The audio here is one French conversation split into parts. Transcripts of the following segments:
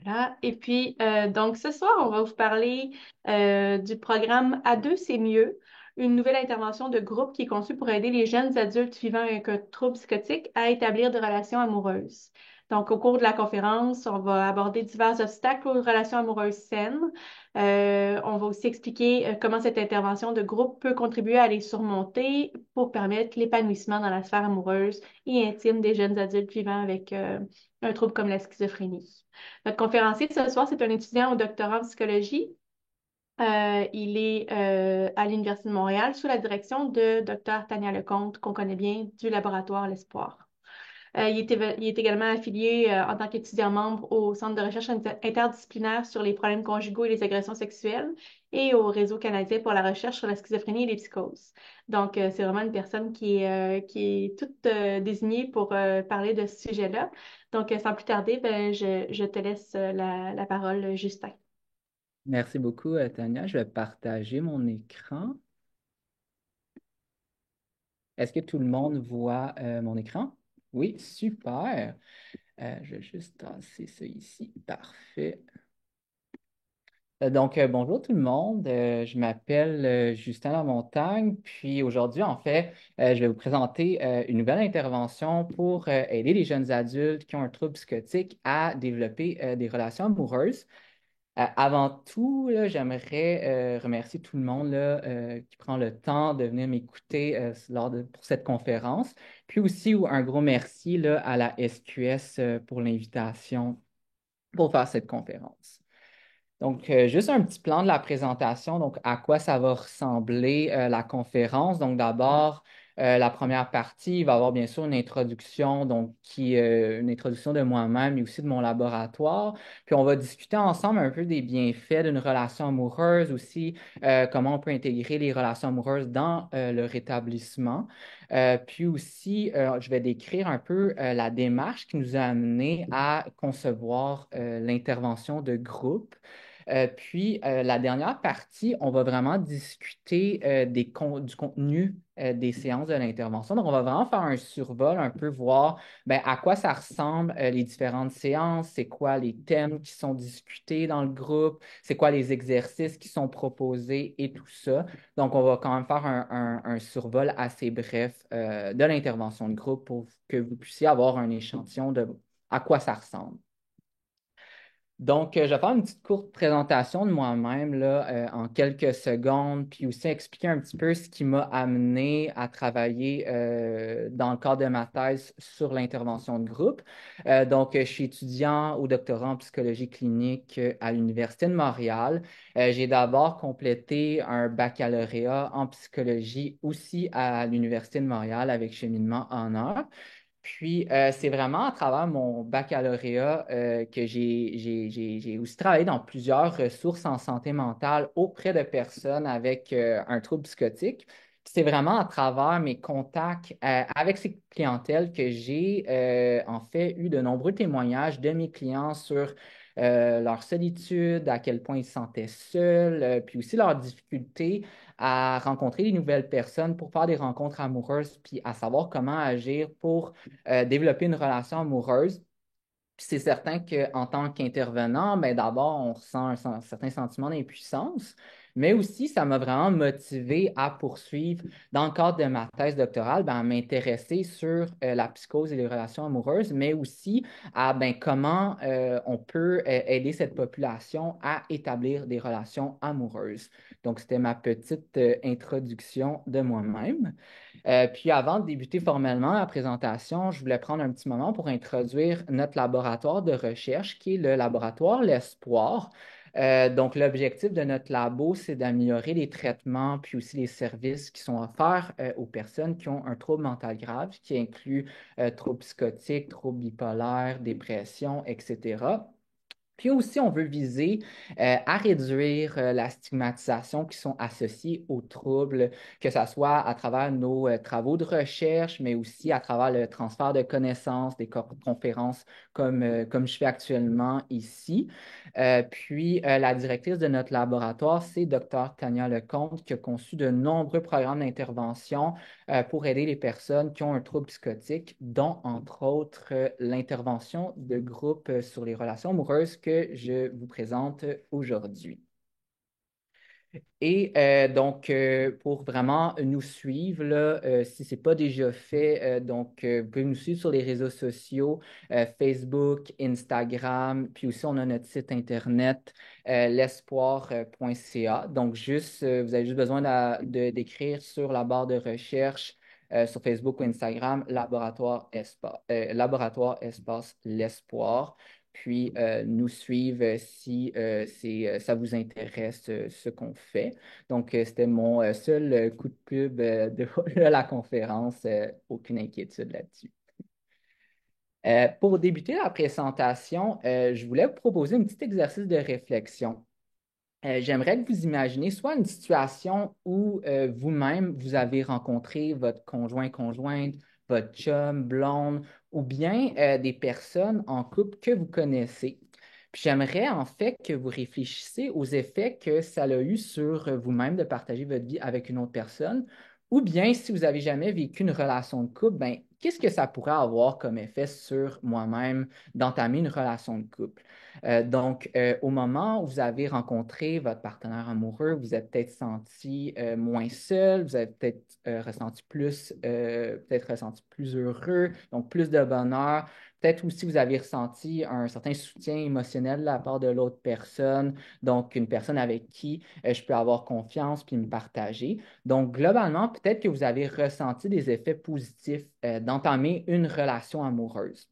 Voilà. Et puis, donc ce soir, on va vous parler du programme À deux, c'est mieux, une nouvelle intervention de groupe qui est conçue pour aider les jeunes adultes vivant avec un trouble psychotique à établir des relations amoureuses. Donc, au cours de la conférence, on va aborder divers obstacles aux relations amoureuses saines. On va aussi expliquer comment cette intervention de groupe peut contribuer à les surmonter pour permettre l'épanouissement dans la sphère amoureuse et intime des jeunes adultes vivant avec un trouble comme la schizophrénie. Notre conférencier de ce soir, c'est un étudiant au doctorat en psychologie. Il est à l'Université de Montréal sous la direction de Dr. Tania Lecomte, qu'on connaît bien du laboratoire L'Espoir. Il est également affilié en tant qu'étudiant membre au Centre de recherche interdisciplinaire sur les problèmes conjugaux et les agressions sexuelles et au Réseau canadien pour la recherche sur la schizophrénie et les psychoses. Donc, c'est vraiment une personne qui est toute désignée pour parler de ce sujet-là. Donc, sans plus tarder, ben, je te laisse la parole, Justin. Merci beaucoup, Tania. Je vais partager mon écran. Est-ce que tout le monde voit mon écran? Oui, super. Je vais juste tasser ça ici. Parfait. Bonjour tout le monde. Je m'appelle Justin Lamontagne. Puis aujourd'hui, en fait, je vais vous présenter une nouvelle intervention pour aider les jeunes adultes qui ont un trouble psychotique à développer des relations amoureuses. Avant tout, là, j'aimerais remercier tout le monde là, qui prend le temps de venir m'écouter pour cette conférence. Puis aussi, un gros merci là, à la SQS pour l'invitation pour faire cette conférence. Donc, juste un petit plan de la présentation, donc à quoi ça va ressembler la conférence. Donc, d'abord, la première partie, il va y avoir bien sûr une introduction, une introduction de moi-même et aussi de mon laboratoire. Puis, on va discuter ensemble un peu des bienfaits d'une relation amoureuse, aussi comment on peut intégrer les relations amoureuses dans le rétablissement. Puis aussi, je vais décrire un peu la démarche qui nous a amené à concevoir l'intervention de groupe. La dernière partie, on va vraiment discuter du contenu des séances de l'intervention. Donc, on va vraiment faire un survol, un peu voir ben, à quoi ça ressemble les différentes séances, c'est quoi les thèmes qui sont discutés dans le groupe, c'est quoi les exercices qui sont proposés et tout ça. Donc, on va quand même faire un survol assez bref de l'intervention de groupe pour que vous puissiez avoir un échantillon de à quoi ça ressemble. Donc, je vais faire une petite courte présentation de moi-même là, en quelques secondes, puis aussi expliquer un petit peu ce qui m'a amené à travailler dans le cadre de ma thèse sur l'intervention de groupe. Je suis étudiant au doctorat en psychologie clinique à l'Université de Montréal. J'ai d'abord complété un baccalauréat en psychologie aussi à l'Université de Montréal avec cheminement en heures. Puis, c'est vraiment à travers mon baccalauréat que j'ai aussi travaillé dans plusieurs ressources en santé mentale auprès de personnes avec un trouble psychotique. Puis c'est vraiment à travers mes contacts avec ces clientèles que j'ai en fait eu de nombreux témoignages de mes clients sur leur solitude, à quel point ils se sentaient seuls, puis aussi leurs difficultés à rencontrer des nouvelles personnes pour faire des rencontres amoureuses, puis à savoir comment agir pour développer une relation amoureuse. Puis c'est certain qu'en tant qu'intervenant, ben d'abord, on ressent un certain sentiment d'impuissance, mais aussi, ça m'a vraiment motivé à poursuivre, dans le cadre de ma thèse doctorale, ben, à m'intéresser sur la psychose et les relations amoureuses, mais aussi à ben, comment on peut aider cette population à établir des relations amoureuses. Donc, c'était ma petite introduction de moi-même. Puis avant de débuter formellement la présentation, je voulais prendre un petit moment pour introduire notre laboratoire de recherche qui est le laboratoire L'Espoir. Donc, l'objectif de notre labo, c'est d'améliorer les traitements puis aussi les services qui sont offerts aux personnes qui ont un trouble mental grave, qui inclut trouble psychotique, trouble bipolaire, dépression, etc. Puis aussi, on veut viser à réduire la stigmatisation qui sont associées aux troubles, que ce soit à travers nos travaux de recherche, mais aussi à travers le transfert de connaissances, des conférences comme je fais actuellement ici. La directrice de notre laboratoire, c'est Dr. Tania Lecomte, qui a conçu de nombreux programmes d'intervention pour aider les personnes qui ont un trouble psychotique, dont entre autres l'intervention de groupe sur les relations amoureuses que je vous présente aujourd'hui. Et pour vraiment nous suivre, là, si ce n'est pas déjà fait, vous pouvez nous suivre sur les réseaux sociaux, Facebook, Instagram, puis aussi on a notre site internet, l'espoir.ca. Donc, vous avez juste besoin d'écrire sur la barre de recherche sur Facebook ou Instagram, Laboratoire Espace L'Espoir. Puis nous suivre si ça vous intéresse ce qu'on fait. Donc, c'était mon seul coup de pub de, de la conférence. Aucune inquiétude là-dessus. Pour débuter la présentation, je voulais vous proposer un petit exercice de réflexion. J'aimerais que vous imaginez soit une situation où vous-même, vous avez rencontré votre conjointe, votre chum, blonde, ou bien des personnes en couple que vous connaissez. Puis j'aimerais en fait que vous réfléchissiez aux effets que ça a eu sur vous-même de partager votre vie avec une autre personne, ou bien si vous n'avez jamais vécu une relation de couple, ben, qu'est-ce que ça pourrait avoir comme effet sur moi-même d'entamer une relation de couple? Au moment où vous avez rencontré votre partenaire amoureux, vous êtes peut-être senti moins seul, vous avez peut-être ressenti plus heureux, donc plus de bonheur. Peut-être aussi vous avez ressenti un certain soutien émotionnel de la part de l'autre personne, donc une personne avec qui je peux avoir confiance puis me partager. Donc, globalement, peut-être que vous avez ressenti des effets positifs d'entamer une relation amoureuse.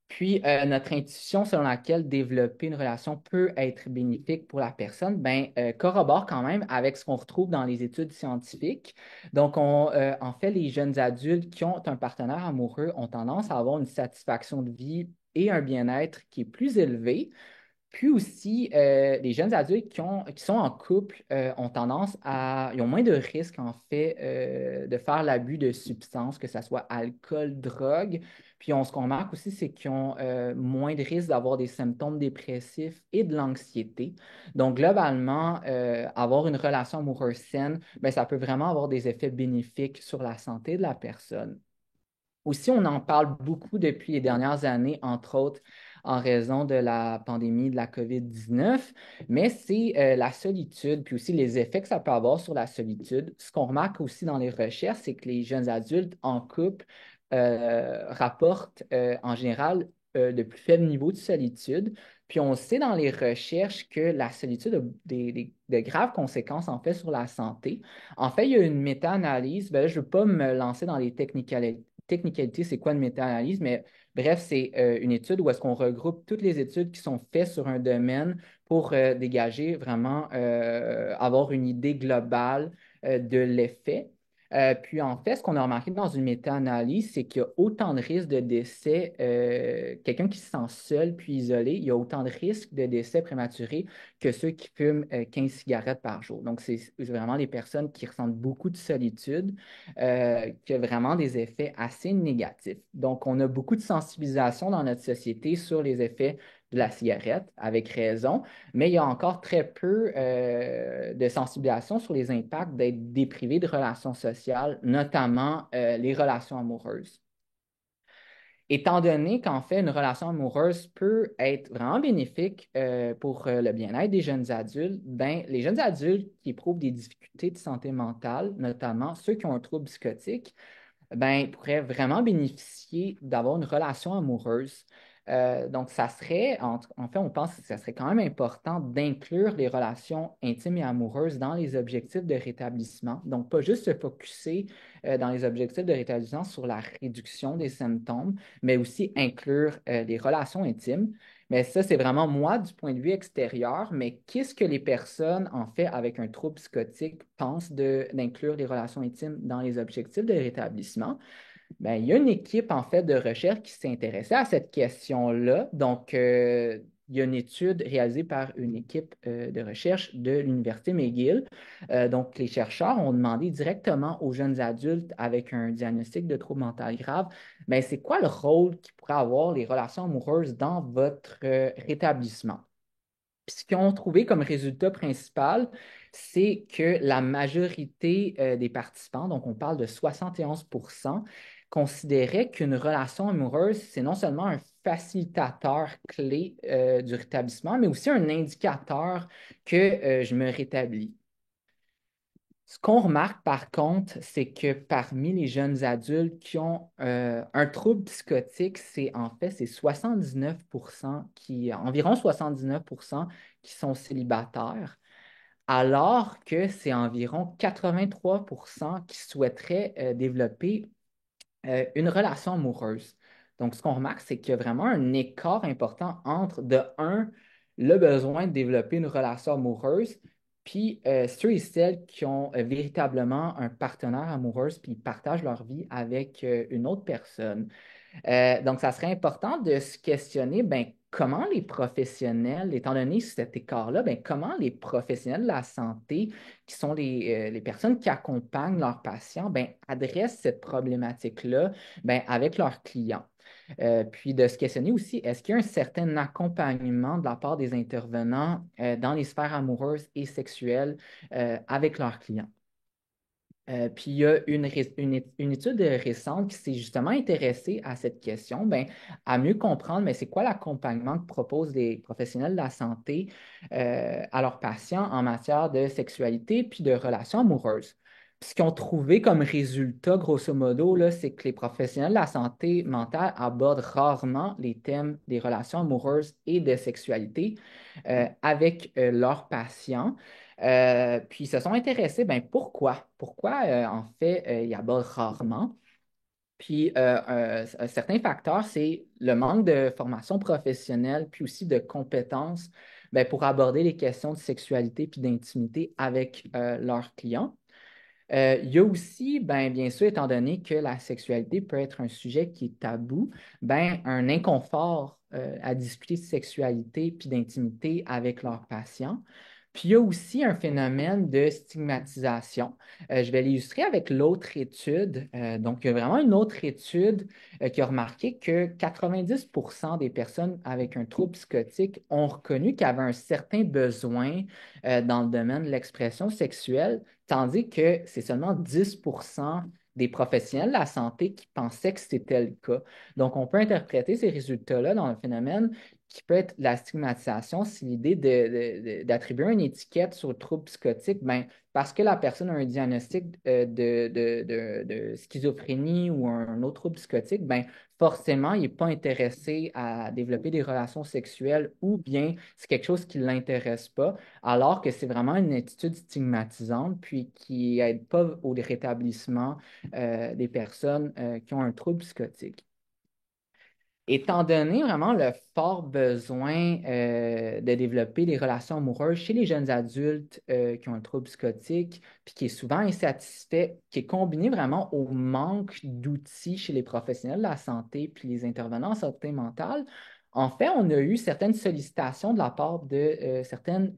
Puis, notre intuition selon laquelle développer une relation peut être bénéfique pour la personne, ben, corrobore quand même avec ce qu'on retrouve dans les études scientifiques. Donc, en fait, les jeunes adultes qui ont un partenaire amoureux ont tendance à avoir une satisfaction de vie et un bien-être qui est plus élevé. Puis aussi, les jeunes adultes qui sont en couple ils ont moins de risques, en fait, de faire l'abus de substances, que ce soit alcool, drogue. Puis ce qu'on remarque aussi, c'est qu'ils ont moins de risques d'avoir des symptômes dépressifs et de l'anxiété. Donc, globalement, avoir une relation amoureuse saine, ben, ça peut vraiment avoir des effets bénéfiques sur la santé de la personne. Aussi, on en parle beaucoup depuis les dernières années, entre autres en raison de la pandémie de la COVID-19, mais c'est la solitude, puis aussi les effets que ça peut avoir sur la solitude. Ce qu'on remarque aussi dans les recherches, c'est que les jeunes adultes en couple rapportent en général de plus faibles niveaux de solitude. Puis on sait dans les recherches que la solitude a de graves conséquences en fait sur la santé. En fait, il y a une méta-analyse, ben là, je ne veux pas me lancer dans les technicalité, c'est quoi une méta-analyse, mais bref, c'est une étude où est-ce qu'on regroupe toutes les études qui sont faites sur un domaine pour dégager vraiment, avoir une idée globale de l'effet. Puis en fait, ce qu'on a remarqué dans une méta-analyse, c'est qu'il y a autant de risques de décès, quelqu'un qui se sent seul puis isolé, il y a autant de risques de décès prématurés que ceux qui fument 15 cigarettes par jour. Donc, c'est vraiment des personnes qui ressentent beaucoup de solitude qui a vraiment des effets assez négatifs. Donc, on a beaucoup de sensibilisation dans notre société sur les effets de la cigarette, avec raison, mais il y a encore très peu de sensibilisation sur les impacts d'être déprivé de relations sociales, notamment les relations amoureuses. Étant donné qu'en fait, une relation amoureuse peut être vraiment bénéfique pour le bien-être des jeunes adultes, ben, les jeunes adultes qui éprouvent des difficultés de santé mentale, notamment ceux qui ont un trouble psychotique, ben, pourrait vraiment bénéficier d'avoir une relation amoureuse. Donc, en fait, on pense que ça serait quand même important d'inclure les relations intimes et amoureuses dans les objectifs de rétablissement. Donc, pas juste se focusser dans les objectifs de rétablissement sur la réduction des symptômes, mais aussi inclure les relations intimes. Mais ça, c'est vraiment moi du point de vue extérieur, mais qu'est-ce que les personnes, en fait, avec un trouble psychotique pensent d'inclure les relations intimes dans les objectifs de rétablissement? Ben, il y a une équipe, en fait, de recherche qui s'est intéressée à cette question-là. Donc, il y a une étude réalisée par une équipe de recherche de l'Université McGill. Donc, les chercheurs ont demandé directement aux jeunes adultes avec un diagnostic de trouble mental grave, ben, c'est quoi le rôle qui pourrait avoir les relations amoureuses dans votre rétablissement? Puis ce qu'ils ont trouvé comme résultat principal, c'est que la majorité des participants, donc on parle de 71 considérait qu'une relation amoureuse, c'est non seulement un facilitateur clé du rétablissement, mais aussi un indicateur que je me rétablis. Ce qu'on remarque par contre, c'est que parmi les jeunes adultes qui ont un trouble psychotique, c'est 79% environ 79% qui sont célibataires, alors que c'est environ 83% qui souhaiteraient développer une relation amoureuse. Donc, ce qu'on remarque, c'est qu'il y a vraiment un écart important entre, de un, le besoin de développer une relation amoureuse, puis ceux et celles qui ont véritablement un partenaire amoureux, puis ils partagent leur vie avec une autre personne. Donc, ça serait important de se questionner, ben, comment les professionnels, étant donné cet écart-là, ben, comment les professionnels de la santé, qui sont les personnes qui accompagnent leurs patients, ben, adressent cette problématique-là ben, avec leurs clients. Puis de se questionner aussi, est-ce qu'il y a un certain accompagnement de la part des intervenants dans les sphères amoureuses et sexuelles avec leurs clients? Puis il y a une étude récente qui s'est justement intéressée à cette question, ben, à mieux comprendre, mais c'est quoi l'accompagnement que proposent les professionnels de la santé à leurs patients en matière de sexualité puis de relations amoureuses. Puis ce qu'ils ont trouvé comme résultat, grosso modo, là, c'est que les professionnels de la santé mentale abordent rarement les thèmes des relations amoureuses et de sexualité avec leurs patients. Puis ils se sont intéressés, ben pourquoi? Pourquoi, en fait, ils abordent rarement? Puis certains facteurs, c'est le manque de formation professionnelle, puis aussi de compétences ben, pour aborder les questions de sexualité puis d'intimité avec leurs clients. Il y a aussi, ben, bien sûr, étant donné que la sexualité peut être un sujet qui est tabou, ben, un inconfort à discuter de sexualité puis d'intimité avec leurs patients. Puis il y a aussi un phénomène de stigmatisation. Je vais l'illustrer avec l'autre étude. Donc, il y a vraiment une autre étude qui a remarqué que 90% des personnes avec un trouble psychotique ont reconnu qu'ils avaient un certain besoin dans le domaine de l'expression sexuelle, tandis que c'est seulement 10% des professionnels de la santé qui pensaient que c'était le cas. Donc, on peut interpréter ces résultats-là dans le phénomène qui peut être la stigmatisation, c'est l'idée d'attribuer une étiquette sur le trouble psychotique, ben, parce que la personne a un diagnostic de schizophrénie ou un autre trouble psychotique, ben, forcément, il n'est pas intéressé à développer des relations sexuelles ou bien c'est quelque chose qui ne l'intéresse pas, alors que c'est vraiment une attitude stigmatisante puis qui n'aide pas au rétablissement des personnes qui ont un trouble psychotique. Étant donné vraiment le fort besoin de développer des relations amoureuses chez les jeunes adultes qui ont un trouble psychotique, puis qui est souvent insatisfait, qui est combiné vraiment au manque d'outils chez les professionnels de la santé puis les intervenants en santé mentale, en fait, on a eu certaines sollicitations de la part de certaines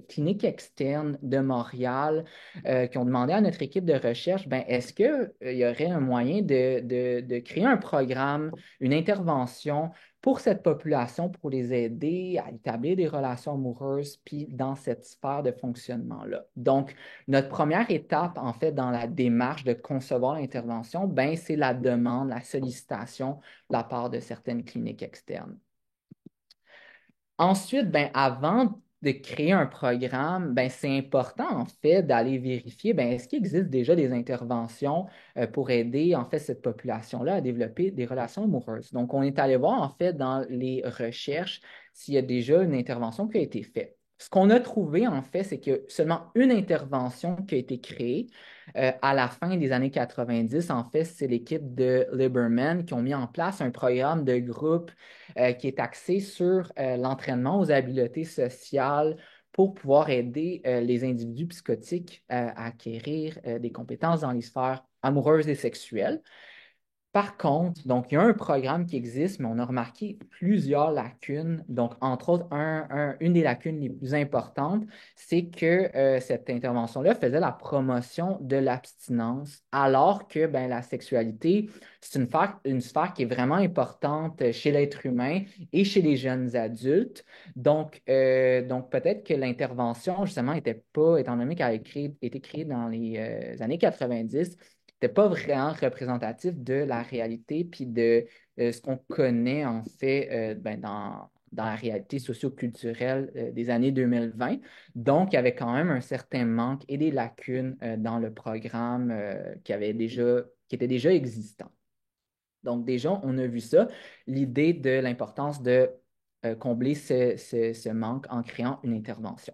cliniques externes de Montréal qui ont demandé à notre équipe de recherche, ben, est-ce qu'il y aurait un moyen de créer un programme, une intervention pour cette population, pour les aider à établir des relations amoureuses, puis dans cette sphère de fonctionnement-là. Donc, notre première étape, en fait, dans la démarche de concevoir l'intervention, ben, c'est la demande, la sollicitation de la part de certaines cliniques externes. Ensuite, ben, avant de créer un programme, ben, c'est important en fait d'aller vérifier ben, est-ce qu'il existe déjà des interventions pour aider en fait cette population-là à développer des relations amoureuses. Donc, on est allé voir en fait dans les recherches s'il y a déjà une intervention qui a été faite. Ce qu'on a trouvé en fait, c'est qu'il y a seulement une intervention qui a été créée à la fin des années 90. En fait, c'est l'équipe de Liberman qui ont mis en place un programme de groupe qui est axé sur l'entraînement aux habiletés sociales pour pouvoir aider les individus psychotiques à acquérir des compétences dans les sphères amoureuses et sexuelles. Par contre, donc, il y a un programme qui existe, mais on a remarqué plusieurs lacunes. Donc, entre autres, une des lacunes les plus importantes, c'est que cette intervention-là faisait la promotion de l'abstinence, alors que ben, la sexualité, c'est une sphère qui est vraiment importante chez l'être humain et chez les jeunes adultes. Donc peut-être que l'intervention, justement, n'était pas, étant donné qu'elle a été créée dans les années 90, n'était pas vraiment représentatif de la réalité puis de ce qu'on connaît en fait dans la réalité socio-culturelle des années 2020. Donc, il y avait quand même un certain manque et des lacunes dans le programme qui était déjà existant. Donc, déjà, on a vu ça, l'idée de l'importance de combler ce manque en créant une intervention.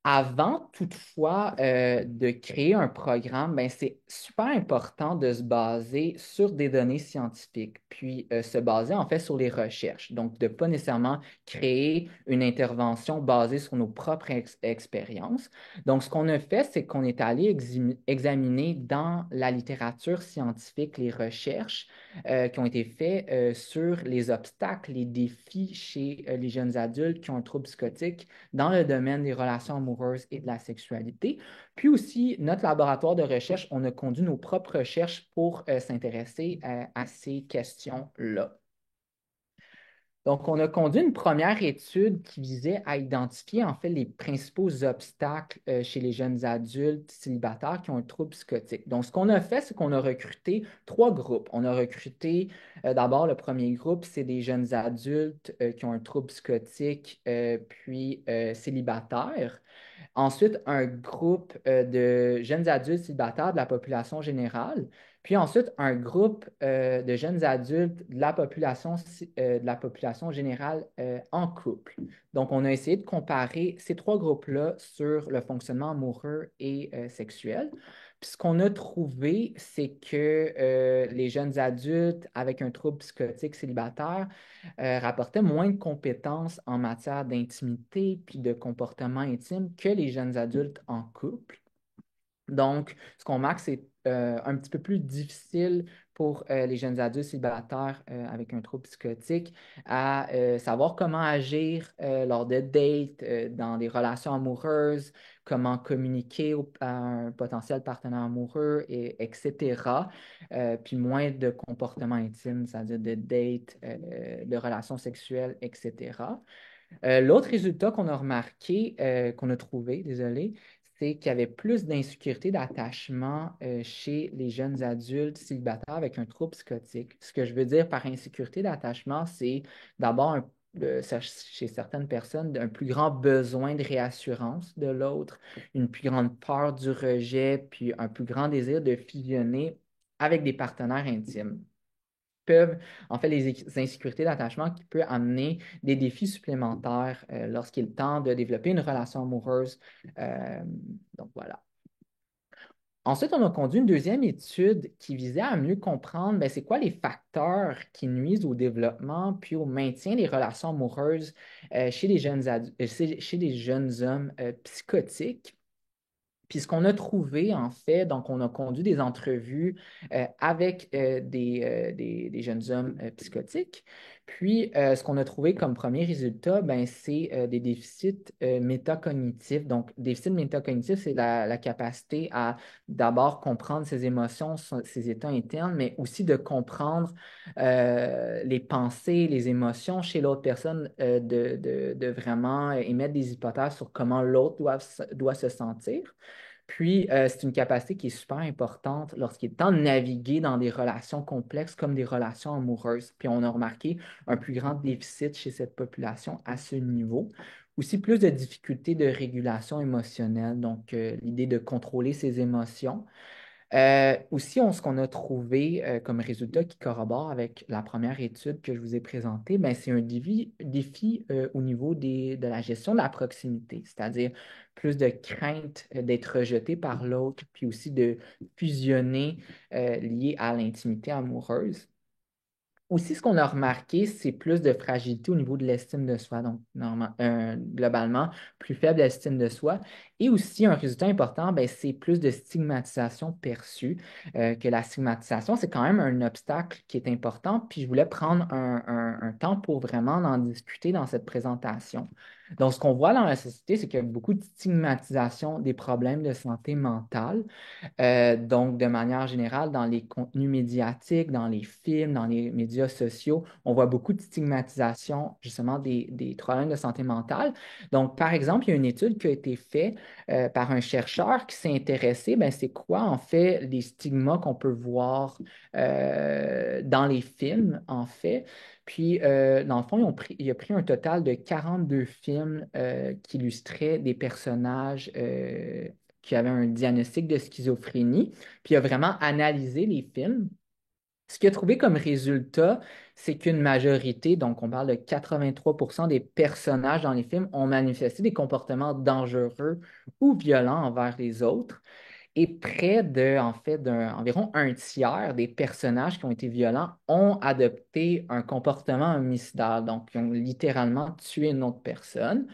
Avant, toutefois, de créer un programme, ben, c'est super important de se baser sur des données scientifiques, puis se baser en fait sur les recherches. Donc, de ne pas nécessairement créer une intervention basée sur nos propres expériences. Donc, ce qu'on a fait, c'est qu'on est allé examiner dans la littérature scientifique les recherches qui ont été faites sur les obstacles, les défis chez les jeunes adultes qui ont un trouble psychotique dans le domaine des relations amoureuses et de la sexualité. Puis aussi, notre laboratoire de recherche, on a conduit nos propres recherches pour s'intéresser à ces questions-là. Donc, on a conduit une première étude qui visait à identifier en fait les principaux obstacles chez les jeunes adultes célibataires qui ont un trouble psychotique. Donc, ce qu'on a fait, c'est qu'on a recruté trois groupes. On a recruté d'abord le premier groupe, c'est des jeunes adultes qui ont un trouble psychotique puis célibataires. Ensuite, un groupe de jeunes adultes célibataires de la population générale. Puis ensuite, un groupe de jeunes adultes de la population générale en couple. Donc, on a essayé de comparer ces trois groupes-là sur le fonctionnement amoureux et sexuel. Puis ce qu'on a trouvé, c'est que les jeunes adultes avec un trouble psychotique célibataire rapportaient moins de compétences en matière d'intimité puis de comportement intime que les jeunes adultes en couple. Donc, ce qu'on marque, c'est un petit peu plus difficile pour les jeunes adultes célibataires avec un trouble psychotique à savoir comment agir lors de dates, dans des relations amoureuses, comment communiquer à un potentiel partenaire amoureux, etc. Puis moins de comportements intimes, c'est-à-dire de dates, de relations sexuelles, etc. L'autre résultat qu'on a remarqué, qu'on a trouvé, désolé, c'est qu'il y avait plus d'insécurité d'attachement chez les jeunes adultes célibataires avec un trouble psychotique. Ce que je veux dire par insécurité d'attachement, c'est d'abord chez certaines personnes un plus grand besoin de réassurance de l'autre, une plus grande peur du rejet, puis un plus grand désir de fusionner avec des partenaires intimes peuvent, en fait, les insécurités d'attachement qui peuvent amener des défis supplémentaires lorsqu'il tente de développer une relation amoureuse. Euh, donc voilà. Ensuite, on a conduit une deuxième étude qui visait à mieux comprendre ben, c'est quoi les facteurs qui nuisent au développement puis au maintien des relations amoureuses chez les chez les jeunes hommes psychotiques. Puis ce qu'on a trouvé, en fait, donc on a conduit des entrevues avec des jeunes hommes psychotiques. Puis ce qu'on a trouvé comme premier résultat, ben, c'est des déficits métacognitifs. Donc, déficit métacognitif, c'est la capacité à d'abord comprendre ses émotions, ses états internes, mais aussi de comprendre les pensées, les émotions chez l'autre personne, de vraiment émettre des hypothèses sur comment l'autre doit se sentir. Puis, c'est une capacité qui est super importante lorsqu'il est temps de naviguer dans des relations complexes comme des relations amoureuses. Puis, on a remarqué un plus grand déficit chez cette population à ce niveau. Aussi, plus de difficultés de régulation émotionnelle, donc l'idée de contrôler ses émotions. Aussi, ce qu'on a trouvé comme résultat qui corrobore avec la première étude que je vous ai présentée, ben, c'est un défi au niveau de la gestion de la proximité, c'est-à-dire plus de crainte d'être rejeté par l'autre, puis aussi de fusionner lié à l'intimité amoureuse. Aussi, ce qu'on a remarqué, c'est plus de fragilité au niveau de l'estime de soi, donc globalement, plus faible estime de soi. Et aussi, un résultat important, ben, c'est plus de stigmatisation perçue, que la stigmatisation, c'est quand même un obstacle qui est important. Puis je voulais prendre un temps pour vraiment en discuter dans cette présentation. Donc, ce qu'on voit dans la société, c'est qu'il y a beaucoup de stigmatisation des problèmes de santé mentale. Donc, de manière générale, dans les contenus médiatiques, dans les films, dans les médias sociaux, on voit beaucoup de stigmatisation justement des problèmes de santé mentale. Donc, par exemple, il y a une étude qui a été faite par un chercheur qui s'est intéressé, ben, c'est quoi en fait les stigmas qu'on peut voir dans les films, en fait. Puis, dans le fond, il a pris un total de 42 films qui illustraient des personnages qui avaient un diagnostic de schizophrénie. Puis, il a vraiment analysé les films. Ce qu'il a trouvé comme résultat, c'est qu'une majorité, donc on parle de 83% des personnages dans les films, ont manifesté des comportements dangereux ou violents envers les autres. Et près de, en fait, environ un tiers des personnages qui ont été violents ont adopté un comportement homicide, donc ils ont littéralement tué une autre personne.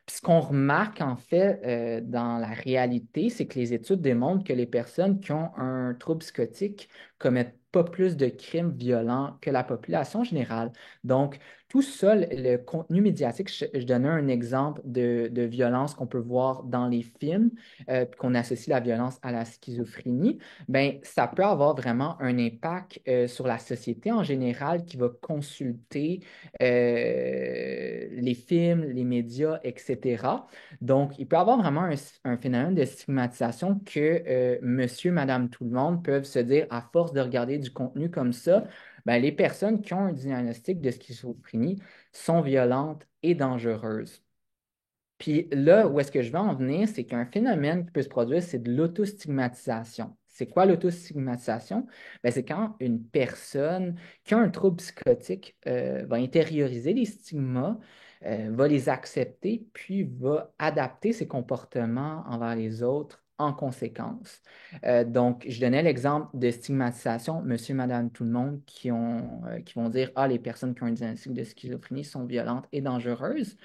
Puis ce qu'on remarque, en fait, dans la réalité, c'est que les études démontrent que les personnes qui ont un trouble psychotique commettent pas plus de crimes violents que la population générale. Donc, tout ça, le contenu médiatique, je donnais un exemple de violence qu'on peut voir dans les films puis qu'on associe la violence à la schizophrénie, ben, ça peut avoir vraiment un impact sur la société en général qui va consulter les films, les médias, etc. Donc, il peut y avoir vraiment un phénomène de stigmatisation que monsieur, madame, tout le monde peuvent se dire à force de regarder du contenu comme ça, ben, les personnes qui ont un diagnostic de schizophrénie sont violentes et dangereuses. Puis là, où est-ce que je veux en venir, c'est qu'un phénomène qui peut se produire, c'est de l'autostigmatisation. C'est quoi l'autostigmatisation? Ben, c'est quand une personne qui a un trouble psychotique va intérioriser les stigmas, va les accepter, puis va adapter ses comportements envers les autres en conséquence. Donc, je donnais l'exemple de stigmatisation, monsieur, madame, tout le monde, qui vont dire, ah, les personnes qui ont un diagnostic de schizophrénie sont violentes et dangereuses.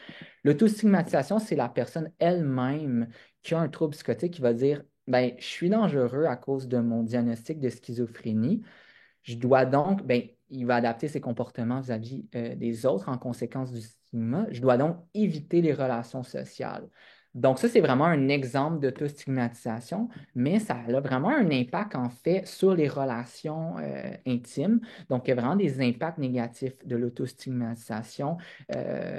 L'autostigmatisation, c'est la personne elle-même qui a un trouble psychotique qui va dire, ben, je suis dangereux à cause de mon diagnostic de schizophrénie. Je dois donc, ben, il va adapter ses comportements vis-à-vis des autres en conséquence du stigma. Je dois donc éviter les relations sociales. Donc, ça, c'est vraiment un exemple d'autostigmatisation, mais ça a vraiment un impact, en fait, sur les relations intimes. Donc, il y a vraiment des impacts négatifs de l'autostigmatisation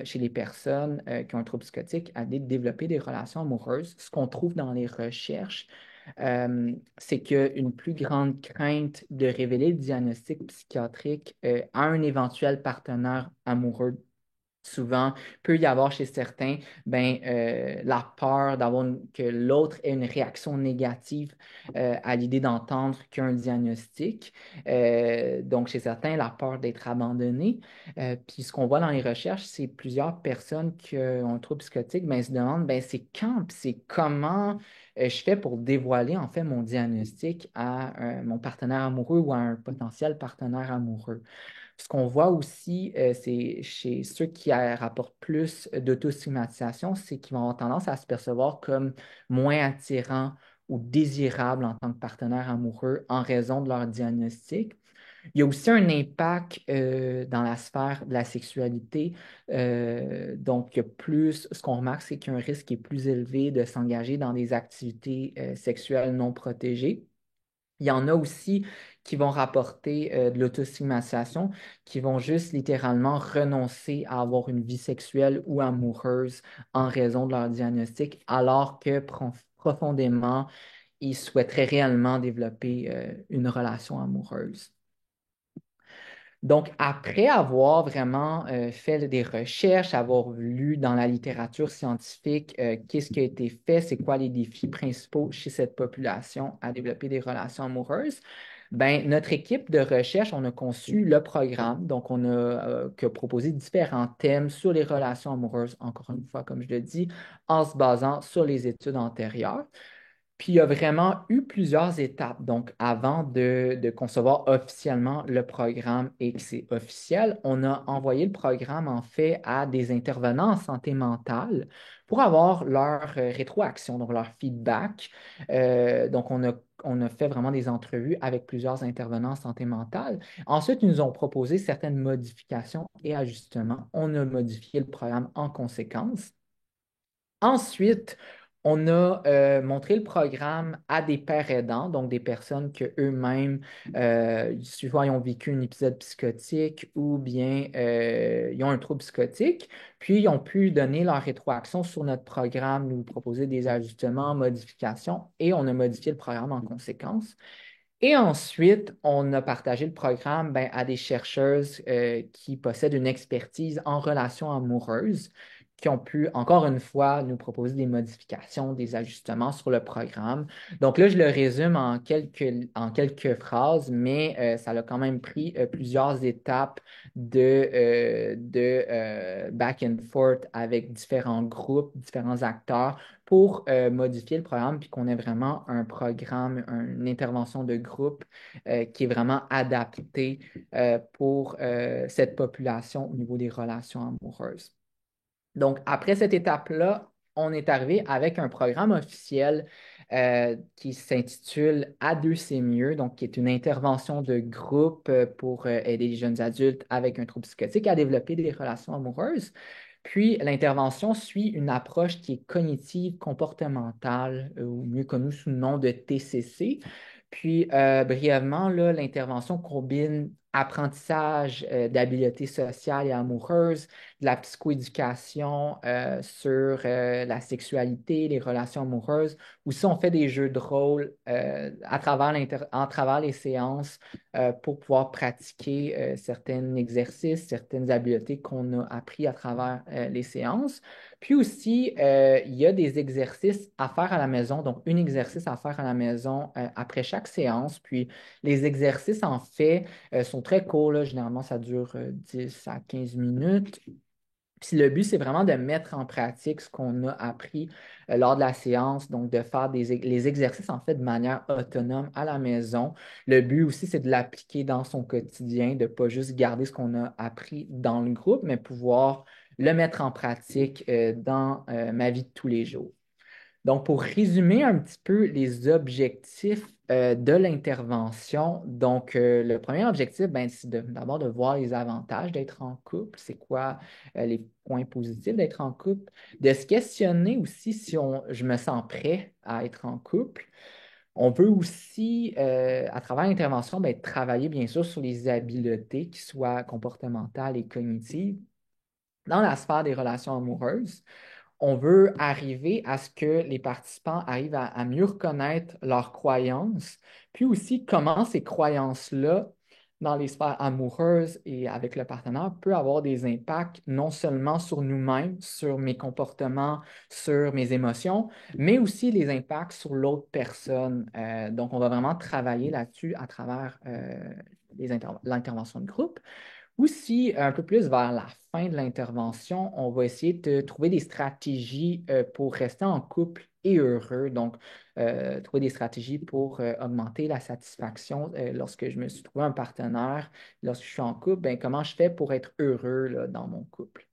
chez les personnes qui ont un trouble psychotique à développer des relations amoureuses. Ce qu'on trouve dans les recherches, c'est qu'il y a une plus grande crainte de révéler le diagnostic psychiatrique à un éventuel partenaire amoureux. Souvent, peut y avoir chez certains ben, la peur que l'autre ait une réaction négative à l'idée d'entendre qu'il y a un diagnostic. Donc, chez certains, la peur d'être abandonné. Puis, ce qu'on voit dans les recherches, c'est plusieurs personnes qui ont un trouble psychotique ben, se demandent ben, c'est quand, puis c'est comment je fais pour dévoiler en fait mon diagnostic à mon partenaire amoureux ou à un potentiel partenaire amoureux. Ce qu'on voit aussi, c'est chez ceux qui rapportent plus d'autostigmatisation, c'est qu'ils vont avoir tendance à se percevoir comme moins attirants ou désirables en tant que partenaire amoureux en raison de leur diagnostic. Il y a aussi un impact dans la sphère de la sexualité. Donc, il y a plus, ce qu'on remarque, c'est qu'il y a un risque qui est plus élevé de s'engager dans des activités sexuelles non protégées. Il y en a aussi qui vont rapporter de l'autostigmatisation, qui vont juste littéralement renoncer à avoir une vie sexuelle ou amoureuse en raison de leur diagnostic, alors que profondément, ils souhaiteraient réellement développer une relation amoureuse. Donc, après avoir vraiment fait des recherches, avoir lu dans la littérature scientifique qu'est-ce qui a été fait, c'est quoi les défis principaux chez cette population à développer des relations amoureuses, ben, notre équipe de recherche, on a conçu le programme. Donc, on a que proposé différents thèmes sur les relations amoureuses, encore une fois, comme je le dis, en se basant sur les études antérieures. Puis il y a vraiment eu plusieurs étapes. Donc, avant de concevoir officiellement le programme et que c'est officiel, on a envoyé le programme en fait à des intervenants en santé mentale pour avoir leur rétroaction, donc leur feedback. Donc, on a fait vraiment des entrevues avec plusieurs intervenants en santé mentale. Ensuite, ils nous ont proposé certaines modifications et ajustements. On a modifié le programme en conséquence. Ensuite, On a montré le programme à des pères aidants, donc des personnes que eux-mêmes, souvent, ils ont vécu un épisode psychotique ou bien ils ont un trouble psychotique, puis ils ont pu donner leur rétroaction sur notre programme, nous proposer des ajustements, modifications, et on a modifié le programme en conséquence. Et ensuite, on a partagé le programme ben, à des chercheuses qui possèdent une expertise en relations amoureuses, qui ont pu, encore une fois, nous proposer des modifications, des ajustements sur le programme. Donc là, je le résume en quelques phrases, mais ça a quand même pris plusieurs étapes de back and forth avec différents groupes, différents acteurs pour modifier le programme, puis qu'on ait vraiment un programme, une intervention de groupe qui est vraiment adaptée pour cette population au niveau des relations amoureuses. Donc, après cette étape-là, on est arrivé avec un programme officiel qui s'intitule À deux, c'est mieux, donc qui est une intervention de groupe pour aider les jeunes adultes avec un trouble psychotique à développer des relations amoureuses. Puis, l'intervention suit une approche qui est cognitive comportementale, ou mieux connue sous le nom de TCC. Puis, brièvement, là, l'intervention combine apprentissage d'habiletés sociales et amoureuses, de la psychoéducation sur la sexualité, les relations amoureuses. Aussi, on fait des jeux de rôle à travers les séances pour pouvoir pratiquer certains exercices, certaines habiletés qu'on a appris à travers les séances. Puis aussi, il y a des exercices à faire à la maison, donc un exercice à faire à la maison après chaque séance. Puis les exercices, en fait, sont très courts, là. Généralement, ça dure 10 à 15 minutes. Puis le but, c'est vraiment de mettre en pratique ce qu'on a appris lors de la séance, donc de faire les exercices en fait de manière autonome à la maison. Le but aussi, c'est de l'appliquer dans son quotidien, de ne pas juste garder ce qu'on a appris dans le groupe, mais pouvoir le mettre en pratique dans ma vie de tous les jours. Donc, pour résumer un petit peu les objectifs de l'intervention, donc le premier objectif, ben, c'est d'abord de voir les avantages d'être en couple, c'est quoi les points positifs d'être en couple, de se questionner aussi si je me sens prêt à être en couple. On peut aussi, à travers l'intervention, ben, travailler bien sûr sur les habiletés qui soient comportementales et cognitives dans la sphère des relations amoureuses. On veut arriver à ce que les participants arrivent à mieux reconnaître leurs croyances, puis aussi comment ces croyances-là, dans les sphères amoureuses et avec le partenaire, peut avoir des impacts non seulement sur nous-mêmes, sur mes comportements, sur mes émotions, mais aussi les impacts sur l'autre personne. Donc, on va vraiment travailler là-dessus à travers l'intervention de groupe. Ou si un peu plus vers la fin de l'intervention, on va essayer de trouver des stratégies pour rester en couple et heureux. Donc, trouver des stratégies pour augmenter la satisfaction lorsque je me suis trouvé un partenaire, lorsque je suis en couple, ben, comment je fais pour être heureux là, dans mon couple.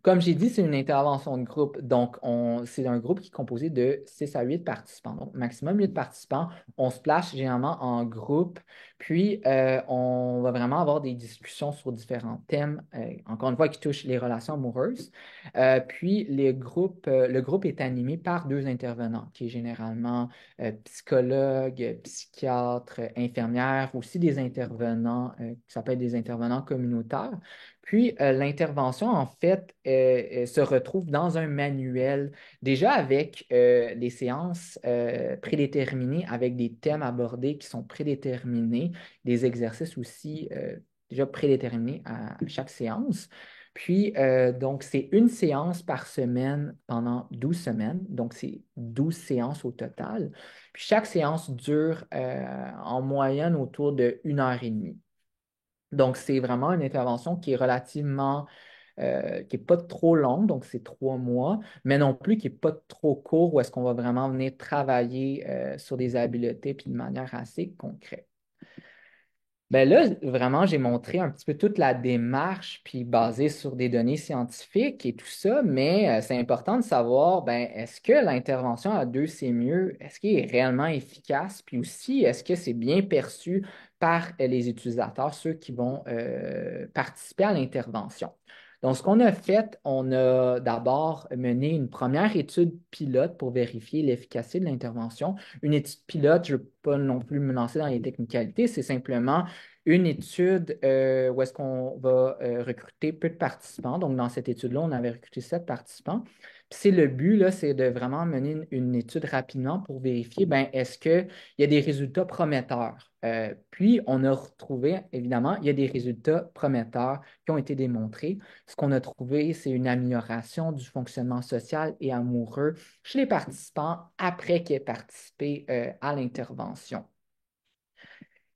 Comme j'ai dit, c'est une intervention de groupe. Donc, c'est un groupe qui est composé de 6 à 8 participants. Donc, maximum 8 participants. On se place généralement en groupe. Puis, on va vraiment avoir des discussions sur différents thèmes, encore une fois, qui touchent les relations amoureuses. Puis, le groupe est animé par deux intervenants, qui est généralement psychologue, psychiatre, infirmière, aussi des intervenants qui s'appellent des intervenants communautaires. Puis, l'intervention, en fait, se retrouve dans un manuel, déjà avec des séances prédéterminées, avec des thèmes abordés qui sont prédéterminés, des exercices aussi déjà prédéterminés à chaque séance. Puis, donc, c'est une séance par semaine pendant 12 semaines. Donc, c'est 12 séances au total. Puis, chaque séance dure en moyenne autour de 1 heure et demie. Donc, c'est vraiment une intervention qui est relativement, qui n'est pas trop longue, donc c'est 3 mois, mais non plus qui n'est pas trop court, où est-ce qu'on va vraiment venir travailler sur des habiletés puis de manière assez concrète. Ben là, vraiment, j'ai montré un petit peu toute la démarche, puis basée sur des données scientifiques et tout ça, mais c'est important de savoir, ben, est-ce que l'intervention à deux, c'est mieux? Est-ce qu'il est réellement efficace? Puis aussi, est-ce que c'est bien perçu par les utilisateurs, ceux qui vont participer à l'intervention? Donc, ce qu'on a fait, on a d'abord mené une première étude pilote pour vérifier l'efficacité de l'intervention. Une étude pilote, je ne veux pas non plus me lancer dans les technicalités, c'est simplement une étude où est-ce qu'on va recruter peu de participants. Donc, dans cette étude-là, on avait recruté 7 participants. Puis c'est le but, là, c'est de vraiment mener une étude rapidement pour vérifier, ben, est-ce qu'il y a des résultats prometteurs? Puis, on a retrouvé, évidemment, il y a des résultats prometteurs qui ont été démontrés. Ce qu'on a trouvé, c'est une amélioration du fonctionnement social et amoureux chez les participants après qu'ils aient participé à l'intervention.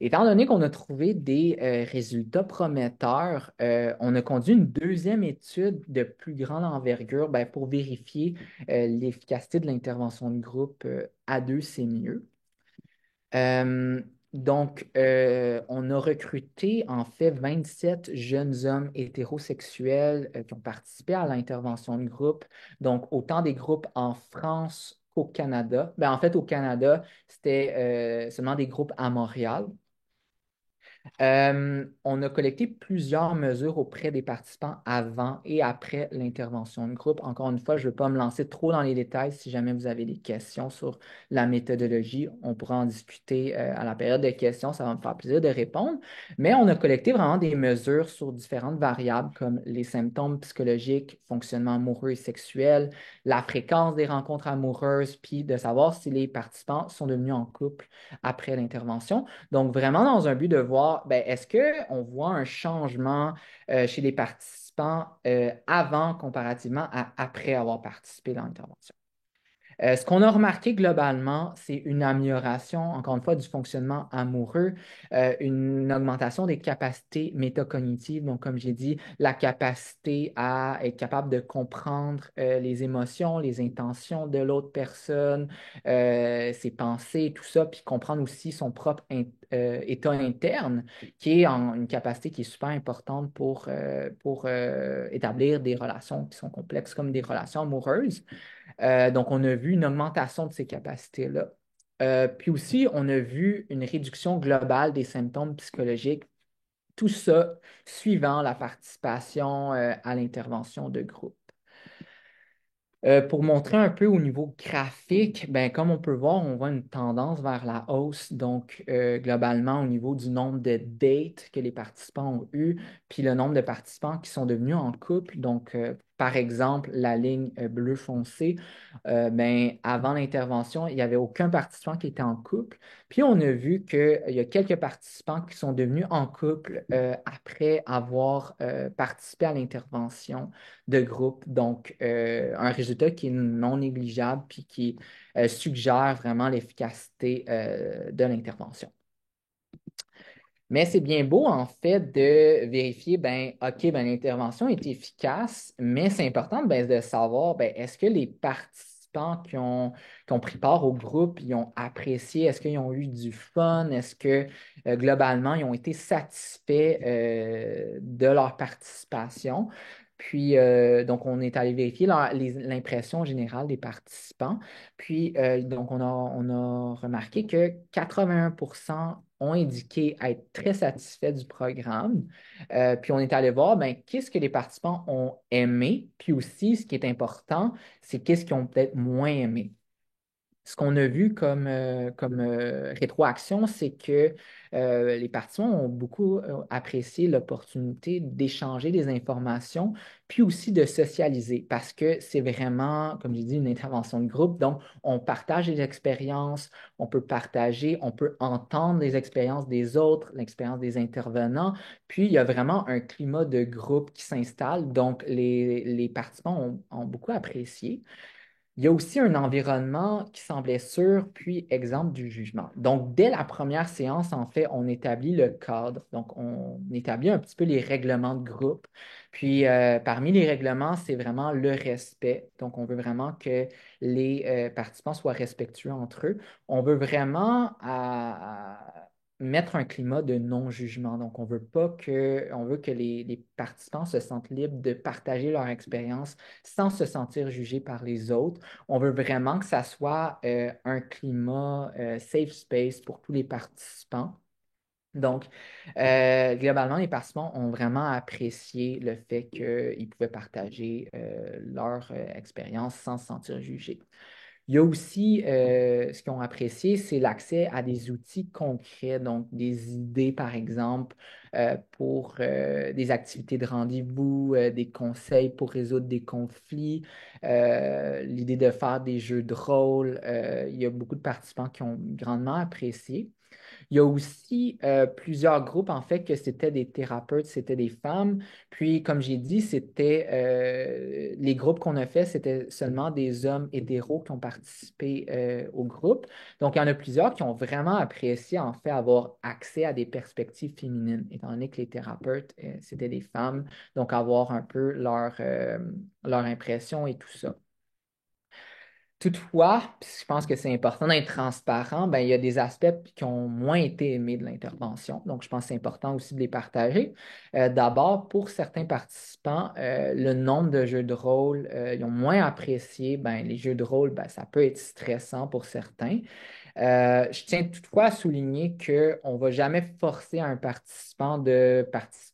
Étant donné qu'on a trouvé des résultats prometteurs, on a conduit une deuxième étude de plus grande envergure ben, pour vérifier l'efficacité de l'intervention de groupe à deux, c'est mieux. Euh, on a recruté en fait 27 jeunes hommes hétérosexuels qui ont participé à l'intervention de groupe. Donc, autant des groupes en France qu'au Canada. Ben, en fait, au Canada, c'était seulement des groupes à Montréal. On a collecté plusieurs mesures auprès des participants avant et après l'intervention de groupe. Encore une fois, je ne veux pas me lancer trop dans les détails. Si jamais vous avez des questions sur la méthodologie, on pourra en discuter à la période de questions. Ça va me faire plaisir de répondre. Mais on a collecté vraiment des mesures sur différentes variables comme les symptômes psychologiques, fonctionnement amoureux et sexuel, la fréquence des rencontres amoureuses, puis de savoir si les participants sont devenus en couple après l'intervention. Donc, vraiment dans un but de voir, ben, est-ce qu'on voit un changement chez les participants avant comparativement à après avoir participé dans l'intervention? Ce qu'on a remarqué globalement, c'est une amélioration, encore une fois, du fonctionnement amoureux, une augmentation des capacités métacognitives. Donc, comme j'ai dit, la capacité à être capable de comprendre les émotions, les intentions de l'autre personne, ses pensées, tout ça, puis comprendre aussi son propre état interne, qui est une capacité qui est super importante pour établir des relations qui sont complexes comme des relations amoureuses. Donc, on a vu une augmentation de ces capacités-là. Puis aussi, on a vu une réduction globale des symptômes psychologiques, tout ça suivant la participation à l'intervention de groupe. Pour montrer un peu au niveau graphique, ben, comme on peut voir, on voit une tendance vers la hausse. Donc, globalement, au niveau du nombre de dates que les participants ont eu, puis le nombre de participants qui sont devenus en couple. Donc, par exemple, la ligne bleu foncé, ben, avant l'intervention, il n'y avait aucun participant qui était en couple. Puis, on a vu qu'il y a quelques participants qui sont devenus en couple après avoir participé à l'intervention de groupe. Donc, un résultat qui est non négligeable puis qui suggère vraiment l'efficacité de l'intervention. Mais c'est bien beau, en fait, de vérifier, ben, OK, ben, l'intervention est efficace, mais c'est important ben, de savoir, ben, est-ce que les participants qui ont pris part au groupe, ils ont apprécié, est-ce qu'ils ont eu du fun, est-ce que globalement, ils ont été satisfaits de leur participation? Puis, donc, on est allé vérifier l'impression générale des participants. Puis, donc, on a remarqué que 81% ont indiqué être très satisfaits du programme. Puis, on est allé voir, ben, qu'est-ce que les participants ont aimé. Puis aussi, ce qui est important, c'est qu'est-ce qu'ils ont peut-être moins aimé. Ce qu'on a vu comme rétroaction, c'est que les participants ont beaucoup apprécié l'opportunité d'échanger des informations, puis aussi de socialiser, parce que c'est vraiment, comme j'ai dit, une intervention de groupe. Donc, on partage des expériences, on peut partager, on peut entendre les expériences des autres, l'expérience des intervenants, puis il y a vraiment un climat de groupe qui s'installe. Donc, les participants ont beaucoup apprécié. Il y a aussi un environnement qui semblait sûr, puis exemple du jugement. Donc, dès la première séance, en fait, on établit le cadre. Donc, on établit un petit peu les règlements de groupe. Puis, parmi les règlements, c'est vraiment le respect. Donc, on veut vraiment que les participants soient respectueux entre eux. On veut vraiment mettre un climat de non-jugement. Donc, on veut que les participants se sentent libres de partager leur expérience sans se sentir jugés par les autres. On veut vraiment que ça soit un climat safe space pour tous les participants. Donc, globalement, les participants ont vraiment apprécié le fait qu'ils pouvaient partager leur expérience sans se sentir jugés. Il y a aussi, ce qu'ils ont apprécié, c'est l'accès à des outils concrets, donc des idées, par exemple, pour des activités de rendez-vous, des conseils pour résoudre des conflits, l'idée de faire des jeux de rôle. Il y a beaucoup de participants qui ont grandement apprécié. Il y a aussi plusieurs groupes, en fait, que c'était des thérapeutes, c'était des femmes. Puis, comme j'ai dit, c'était les groupes qu'on a fait, c'était seulement des hommes hétéros qui ont participé au groupe. Donc, il y en a plusieurs qui ont vraiment apprécié, en fait, avoir accès à des perspectives féminines, étant donné que les thérapeutes, c'était des femmes. Donc, avoir un peu leur impression et tout ça. Toutefois, puis je pense que c'est important d'être transparent, ben, il y a des aspects qui ont moins été aimés de l'intervention. Donc, je pense que c'est important aussi de les partager. D'abord, pour certains participants, le nombre de jeux de rôle, ils ont moins apprécié. Ben, les jeux de rôle, ben, ça peut être stressant pour certains. Je tiens toutefois à souligner qu'on ne va jamais forcer un participant de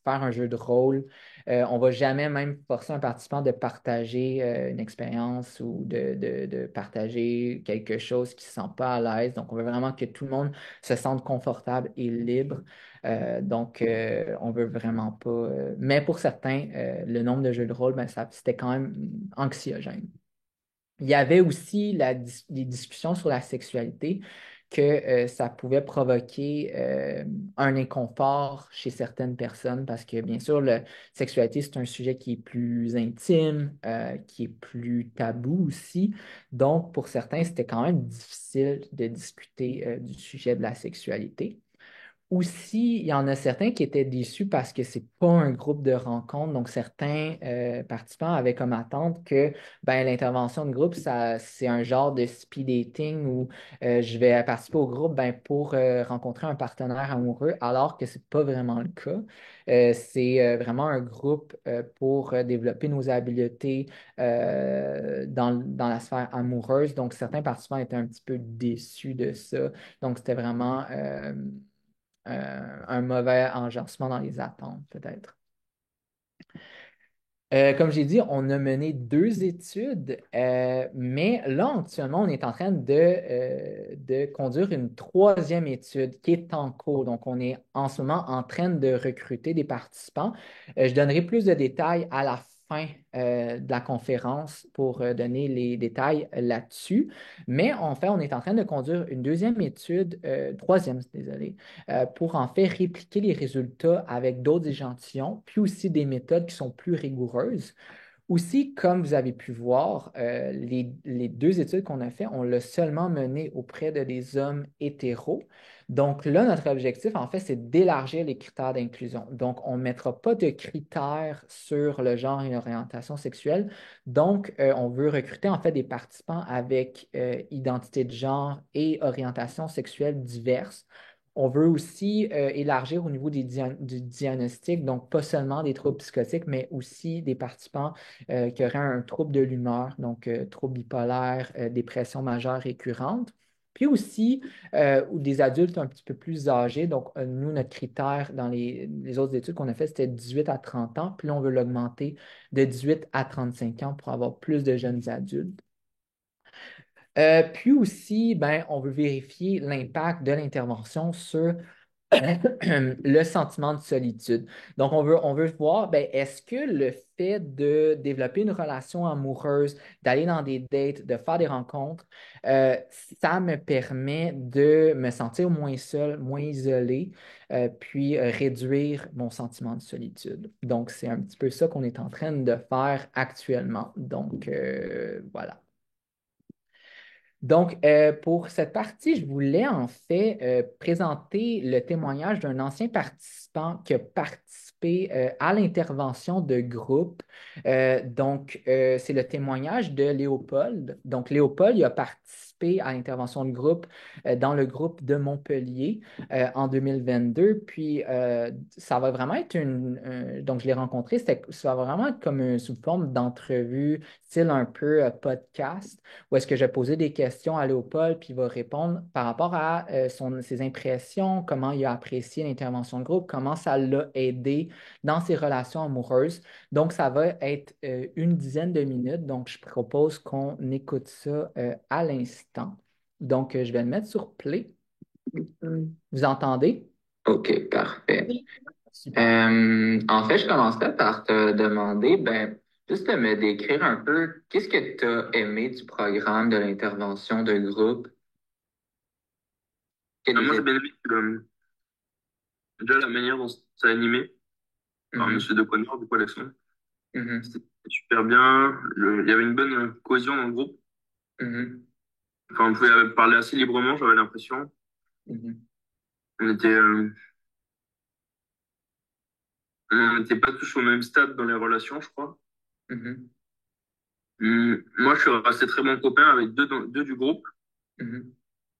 faire un jeu de rôle. On ne va jamais même forcer un participant de partager une expérience ou de partager quelque chose qui ne se sent pas à l'aise. Donc, on veut vraiment que tout le monde se sente confortable et libre. On ne veut vraiment pas. Mais pour certains, le nombre de jeux de rôle, ben, c'était quand même anxiogène. Il y avait aussi les discussions sur la sexualité, que ça pouvait provoquer un inconfort chez certaines personnes parce que, bien sûr, la sexualité, c'est un sujet qui est plus intime, qui est plus tabou aussi. Donc, pour certains, c'était quand même difficile de discuter du sujet de la sexualité. Aussi, il y en a certains qui étaient déçus parce que c'est pas un groupe de rencontre. Donc, certains participants avaient comme attente que ben, l'intervention de groupe, ça, c'est un genre de speed dating où je vais participer au groupe ben, pour rencontrer un partenaire amoureux, alors que c'est pas vraiment le cas. C'est vraiment un groupe pour développer nos habiletés dans la sphère amoureuse. Donc, certains participants étaient un petit peu déçus de ça. Donc, c'était vraiment un mauvais agencement dans les attentes, peut-être. Comme j'ai dit, on a mené deux études, mais là, actuellement, on est en train de conduire une troisième étude qui est en cours. Donc, on est en ce moment en train de recruter des participants. Je donnerai plus de détails à la fin de la conférence pour donner les détails là-dessus. Mais en fait, on est en train de conduire une deuxième étude, troisième, désolé, pour en fait répliquer les résultats avec d'autres échantillons, puis aussi des méthodes qui sont plus rigoureuses. Aussi, comme vous avez pu voir, les deux études qu'on a faites, on l'a seulement mené auprès de des hommes hétéros. Donc là, notre objectif, en fait, c'est d'élargir les critères d'inclusion. Donc, on ne mettra pas de critères sur le genre et l'orientation sexuelle. Donc, on veut recruter, en fait, des participants avec identité de genre et orientation sexuelle diverses. On veut aussi élargir au niveau du diagnostic, donc pas seulement des troubles psychotiques, mais aussi des participants qui auraient un trouble de l'humeur, donc trouble bipolaire, dépression majeure récurrente. Puis aussi, ou des adultes un petit peu plus âgés. Donc, nous, notre critère dans les autres études qu'on a faites, c'était 18 à 30 ans. Puis là, on veut l'augmenter de 18 à 35 ans pour avoir plus de jeunes adultes. Puis aussi, ben, on veut vérifier l'impact de l'intervention sur le sentiment de solitude. Donc, on veut voir, ben, est-ce que le fait de développer une relation amoureuse, d'aller dans des dates, de faire des rencontres, ça me permet de me sentir moins seul, moins isolé, puis réduire mon sentiment de solitude. Donc, c'est un petit peu ça qu'on est en train de faire actuellement. Donc, voilà. Donc, pour cette partie, je voulais en fait présenter le témoignage d'un ancien participant qui a participé à l'intervention de groupe. C'est le témoignage de Léopold. Donc, Léopold, il a participé participé à l'intervention de groupe dans le groupe de Montpellier en 2022. Puis ça va vraiment être donc je l'ai rencontré, ça va vraiment être comme sous forme d'entrevue, style un peu podcast, où est-ce que je posais des questions à Léopold, puis il va répondre par rapport à ses impressions, comment il a apprécié l'intervention de groupe, comment ça l'a aidé dans ses relations amoureuses. Donc, ça va être une dizaine de minutes. Donc, je propose qu'on écoute ça à l'instant. Donc, je vais le mettre sur play. Vous entendez? OK, parfait. Oui. Super. En fait, je commencerai par te demander, ben, juste de me décrire un peu, qu'est-ce que tu as aimé du programme de l'intervention de groupe? Quel Moi, vous j'ai êtes... bien aimé déjà la manière dont c'est animé par Mhm, Monsieur De Connor, du coup, Alexandre. mhm, C'était super bien. Il y avait une bonne cohésion dans le groupe. mhm, Enfin, on pouvait parler assez librement, j'avais l'impression. mhm, On était, euh, on n'était pas tous au même stade dans les relations, je crois. mhm, Moi, je suis resté très bon copain avec deux du groupe, mhm,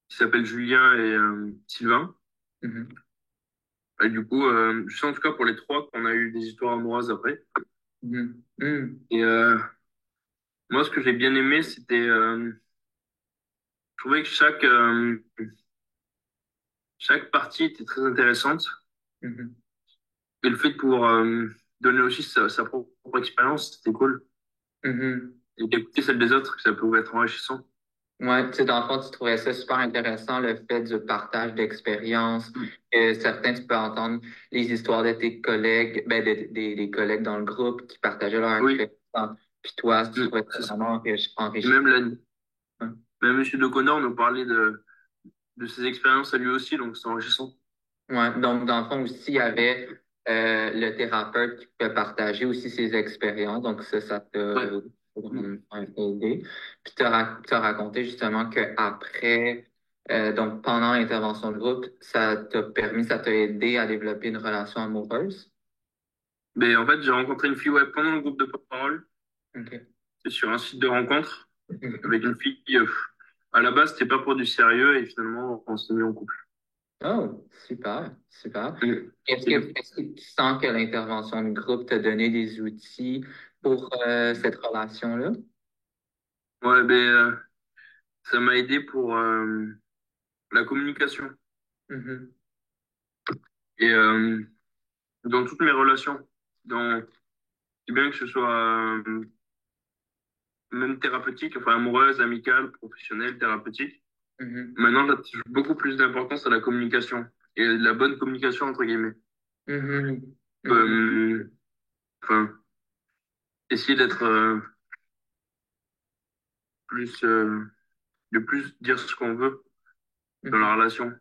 qui s'appellent Julien et Sylvain. mhm, Et du coup, je sais en tout cas pour les trois qu'on a eu des histoires amoureuses après. mhm, mhm, Et moi, ce que j'ai bien aimé, c'était, je trouvais que chaque partie était très intéressante. mhm, Et le fait de pouvoir donner aussi sa propre expérience, c'était cool. mhm. Et d'écouter celle des autres, ça pouvait être enrichissant. Ouais, tu sais, dans le fond, tu trouvais ça super intéressant, le fait du partage d'expériences. Certains, tu peux entendre les histoires de tes collègues, ben, des collègues dans le groupe qui partageaient leur Oui, expérience. Puis toi, tu trouvais c'est ça ça. vraiment Et enrichissant. même Monsieur O'Connor nous parlait de ses expériences à lui aussi, donc c'est enrichissant. Ouais, donc, dans le fond, aussi, il y avait le thérapeute qui peut partager aussi ses expériences. Donc, ça t'a Ouais. vraiment aidé. Puis, t'as raconté justement qu'après, donc pendant l'intervention de groupe, ça t'a aidé à développer une relation amoureuse. Mais en fait, j'ai rencontré une fille ouais, pendant le groupe de porte-parole. OK. C'est sur un site de rencontre Mhm. avec une fille qui, à la base, c'était pas pour du sérieux et finalement, on s'est mis en couple. Oh, super, super. Mm. Est-ce Et que, du coup, est-ce que tu sens que l'intervention de groupe t'a donné des outils pour cette relation-là? ouais, ça m'a aidé pour la communication. Mhm. Et dans toutes mes relations, dans, c'est bien que ce soit même thérapeutique, enfin amoureuse, amicale, professionnelle, thérapeutique. Mhm. Maintenant, j'attache beaucoup plus d'importance à la communication et la bonne communication entre guillemets. Mhm. Mhm. Euh, enfin, essayer d'être plus, de plus dire ce qu'on veut dans la Mhm. relation.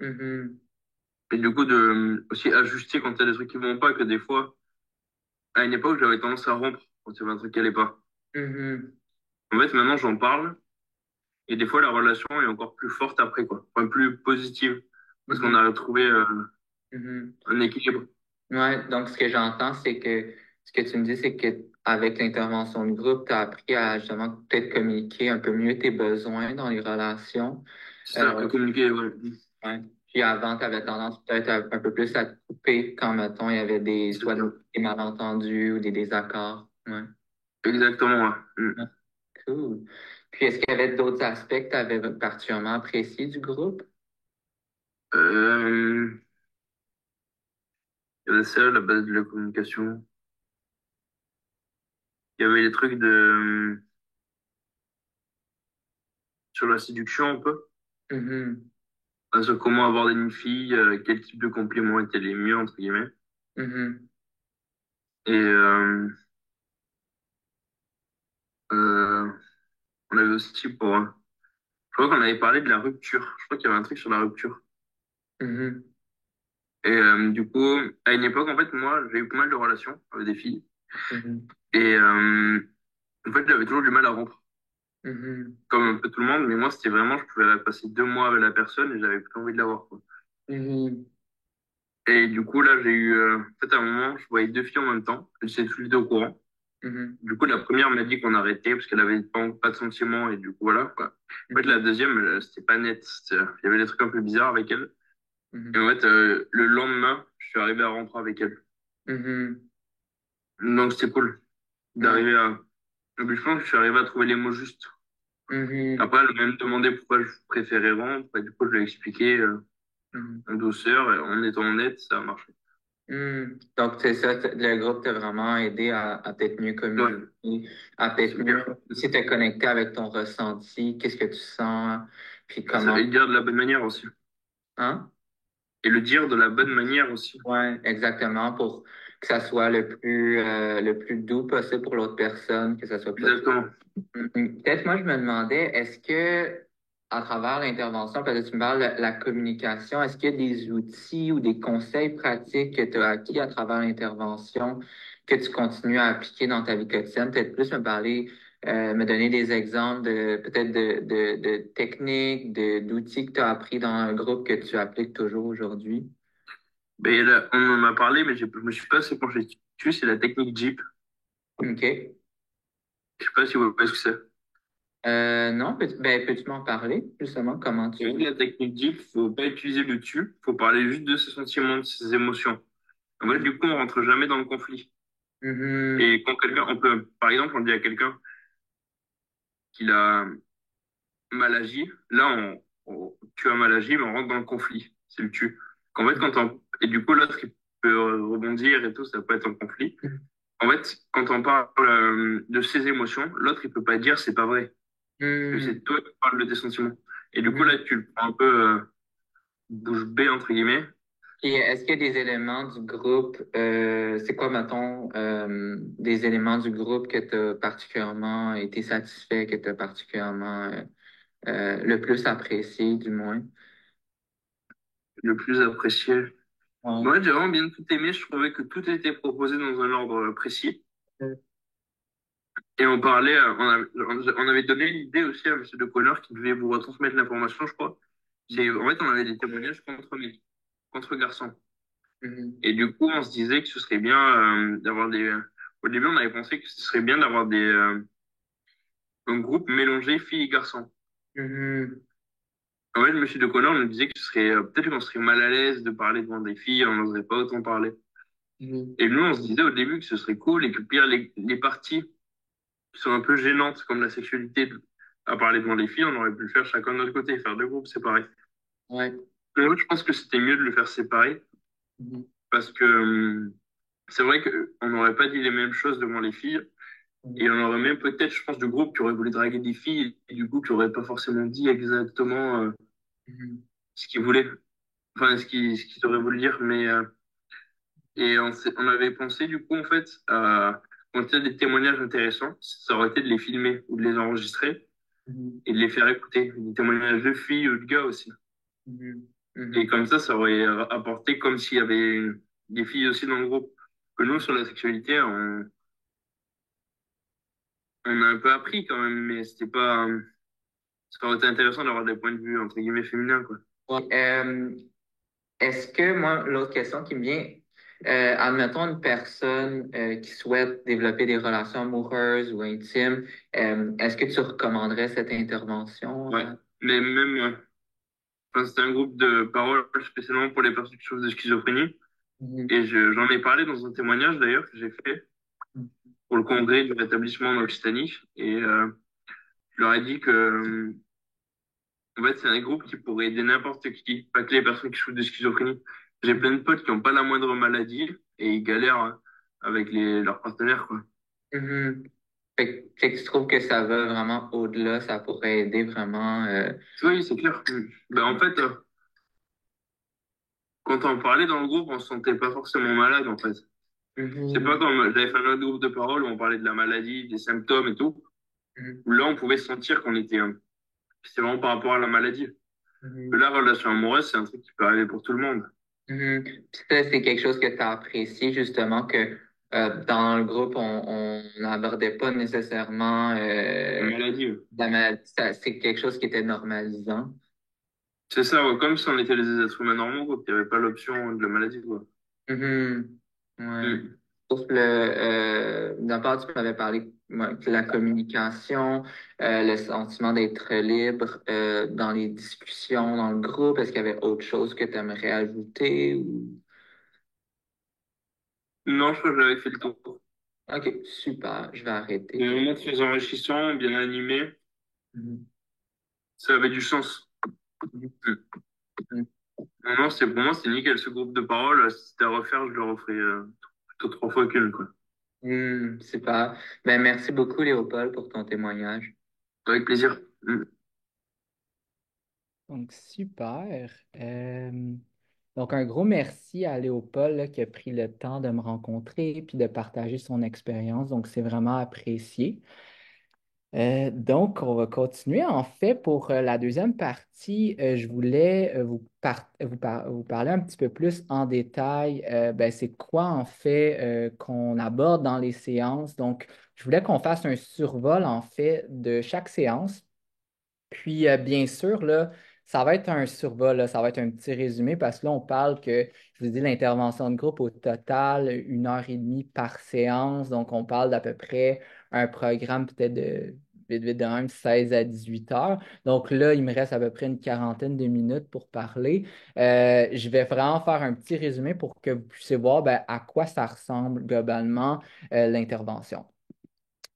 Mhm. Et du coup, de aussi ajuster quand il y a des trucs qui vont pas, que des fois, à une époque, j'avais tendance à rompre quand il y avait un truc qui allait pas. Mhm. En fait, maintenant, j'en parle et des fois, la relation est encore plus forte après, quoi. Enfin, plus positive parce qu'on Mhm. a retrouvé Mhm. un équilibre. Ouais, donc ce que j'entends, c'est que ce que tu me dis, c'est que avec l'intervention de groupe, tu as appris à justement peut-être communiquer un peu mieux tes besoins dans les relations. C'est ça, à Euh, communiquer, ouais. ouais. Puis avant, tu avais tendance peut-être un peu plus à te couper quand, mettons, il y avait C'est soit ça. des malentendus ou des désaccords. Ouais. Exactement, ouais. Ouais. Cool. Puis est-ce qu'il y avait d'autres aspects que tu avais particulièrement appréciés du groupe? Euh, il y avait ça, la base de la communication. Il y avait les trucs sur la séduction un peu. Mhm. Sur comment aborder une fille, quel type de compliments étaient les mieux, entre guillemets. Mhm. Et euh, on avait aussi je crois qu'on avait parlé de la rupture. Je crois qu'il y avait un truc sur la rupture. Mhm. Et du coup, à une époque, en fait, moi, j'ai eu pas mal de relations avec des filles. Mhm. Et en fait, j'avais toujours du mal à rompre, Mhm. comme un peu tout le monde. Mais moi, c'était vraiment, je pouvais passer 2 mois avec la personne et j'avais plus envie de la voir, quoi. Mhm. Et du coup, là, j'ai eu, en fait, à un moment, je voyais deux filles en même temps. J'étais tous les deux au courant. Mhm. Du coup, la première m'a dit qu'on arrêtait parce qu'elle avait pas de sentiments et du coup, voilà, quoi. En fait, Mhm. la deuxième, c'était pas net. Il y avait des trucs un peu bizarres avec elle. Et Mhm. en fait, le lendemain, je suis arrivé à rentrer avec elle. Mhm. Donc, c'était cool Ouais. d'arriver à... Et puis, je pense que je suis arrivé à trouver les mots justes. Mhm. Après, elle m'a même demandé pourquoi je préférais rompre. Et du coup, je lui ai expliqué Mhm. en douceur et en étant honnête, ça a marché. Donc, c'est ça, le groupe t'a vraiment aidé à peut-être mieux Ouais, communiquer, à peut-être c'est mieux clair. aussi te connecter avec ton ressenti, qu'est-ce que tu sens, puis Ça comment. veut dire de la bonne manière aussi. Hein? Et le dire de la bonne manière aussi. Ouais, exactement, pour que ça soit le plus doux possible pour l'autre personne, que ça soit possible. Exactement. Peut-être moi, je me demandais, est-ce que à travers l'intervention, parce que tu me parles de la communication, est-ce qu'il y a des outils ou des conseils pratiques que tu as acquis à travers l'intervention que tu continues à appliquer dans ta vie quotidienne? Peut-être plus me parler, me donner des exemples de peut-être de techniques, d'outils que tu as appris dans un groupe que tu appliques toujours aujourd'hui. Mais là, on en a parlé, mais je me suis pas assez penché dessus. C'est la technique Jeep. OK. Je sais pas si vous voyez ce que c'est. Non, peux-tu m'en parler, justement, comment Et tu... la technique Jeep, faut pas utiliser le tu, faut parler juste de ses sentiments, de ses émotions. En fait, du coup, on rentre jamais dans le conflit. Mhm, Et quand quelqu'un, on peut, par exemple, on dit à quelqu'un qu'il a mal agi, là, tu as mal agi, mais on rentre dans le conflit. C'est le tu. En fait, et du coup, l'autre, il peut rebondir et tout, ça peut être un conflit. En fait, quand on parle de ses émotions, l'autre, il peut pas dire c'est pas vrai. Que mhm, c'est toi qui parles de tes sentiments. Et du coup, mhm. là, tu le prends un peu bouche bée, entre guillemets. Et est-ce qu'il y a des éléments du groupe, c'est quoi, mettons, des éléments du groupe que tu as particulièrement été satisfait, que tu as particulièrement le plus apprécié, du moins? Le plus apprécié. Ouais. Moi, j'ai vraiment bien tout aimé. Je trouvais que tout était proposé dans un ordre précis. Et on parlait, on avait donné l'idée aussi à Monsieur De Connor qui devait vous retransmettre l'information, je crois. En fait, on avait des témoignages contre garçons. Mhm, Et du coup, on se disait que ce serait bien d'avoir des. Au début, on avait pensé que ce serait bien d'avoir un groupe mélangé filles et garçons. mhm, En fait, Monsieur De Connor nous disait que ce serait peut-être qu'on serait mal à l'aise de parler devant des filles, on n'oserait pas autant parler. mhm, Et nous, on se disait au début que ce serait cool et que pire les parties qui sont un peu gênantes, comme la sexualité, à parler devant les filles, on aurait pu le faire chacun de notre côté, faire deux groupes séparés. ouais. Mais moi, je pense que c'était mieux de le faire séparé Mhm, parce que c'est vrai qu'on n'aurait pas dit les mêmes choses devant les filles et on aurait même peut-être, je pense, de groupes qui auraient voulu draguer des filles et du coup qui n'auraient pas forcément dit exactement mhm, ce qu'ils voulaient, enfin ce qu'ils auraient voulu dire, mais et on avait pensé, du coup, en fait, quand il y a des témoignages intéressants, ça aurait été de les filmer ou de les enregistrer mhm, et de les faire écouter. Des témoignages de filles ou de gars aussi. mhm, Et mhm, comme ça aurait apporté comme s'il y avait des filles aussi dans le groupe. Que nous, sur la sexualité, on a un peu appris quand même, mais c'était pas, ça aurait été intéressant d'avoir des points de vue, entre guillemets, féminins, quoi. ouais. Est-ce que moi, l'autre question qui me vient, admettons une personne qui souhaite développer des relations amoureuses ou intimes, est-ce que tu recommanderais cette intervention? Ouais. Mais même, enfin, c'était un groupe de parole spécialement pour les personnes qui souffrent de schizophrénie. Mhm. Et j'en ai parlé dans un témoignage d'ailleurs que j'ai fait pour le congrès du rétablissement en Occitanie. Et je leur ai dit que, en fait, c'est un groupe qui pourrait aider n'importe qui, pas que les personnes qui souffrent de schizophrénie. J'ai plein de potes qui n'ont pas la moindre maladie et ils galèrent avec leurs partenaires, quoi. Mhm. Fait que tu trouves que ça va vraiment au-delà, ça pourrait aider vraiment. Oui, c'est clair. Ben, en fait, quand on parlait dans le groupe, on se sentait pas forcément malade, en fait. C'est pas Mhm. comme j'avais fait un autre groupe de parole où on parlait de la maladie, des symptômes et tout, Mhm. où là, on pouvait sentir qu'on était, c'est vraiment par rapport à la maladie. Mhm. La relation amoureuse, c'est un truc qui peut arriver pour tout le monde. Mhm. Puis ça, c'est quelque chose que tu as apprécié, justement, que dans le groupe, on n'abordait pas nécessairement La maladie, la maladie. C'est quelque chose qui était normalisant. c'est ça, ouais, comme si on était les êtres humains normaux, quoi, qu'il n'y avait pas l'option de la maladie, quoi. Mhm. Ouais. Mm. D'un part, tu m'avais parlé de la communication, le sentiment d'être libre dans les discussions, dans le groupe. Est-ce qu'il y avait autre chose que tu aimerais ajouter ou... Non, je crois que j'avais fait le tour. OK, super, je vais C'est arrêter. vraiment très enrichissant, bien animé. Mhm. Ça avait du sens. Mhm. Mm. Mhm. Non, non, pour moi, c'est nickel ce groupe de parole. Si c'était à refaire, je le referais plutôt 3 fois qu'une, quoi. Super. Ben, merci beaucoup, Léopold, pour ton témoignage. Avec plaisir. Mm. Donc, super. Donc, un gros merci à Léopold là, qui a pris le temps de me rencontrer puis de partager son expérience. Donc, c'est vraiment apprécié. Donc, on va continuer. En fait, pour la deuxième partie, je voulais vous parler un petit peu plus en détail. Ben, c'est quoi, en fait, qu'on aborde dans les séances. Donc, je voulais qu'on fasse un survol, en fait, de chaque séance. Puis, bien sûr, là, ça va être un survol, là, ça va être un petit résumé parce que là, on parle que, je vous dis, l'intervention de groupe au total, 1 heure et demie par séance. Donc, on parle d'à peu près un programme peut-être de, vite, vite de même, 16 à 18 heures. Donc là, il me reste à peu près une quarantaine de minutes pour parler. Je vais vraiment faire un petit résumé pour que vous puissiez voir ben, à quoi ça ressemble globalement l'intervention.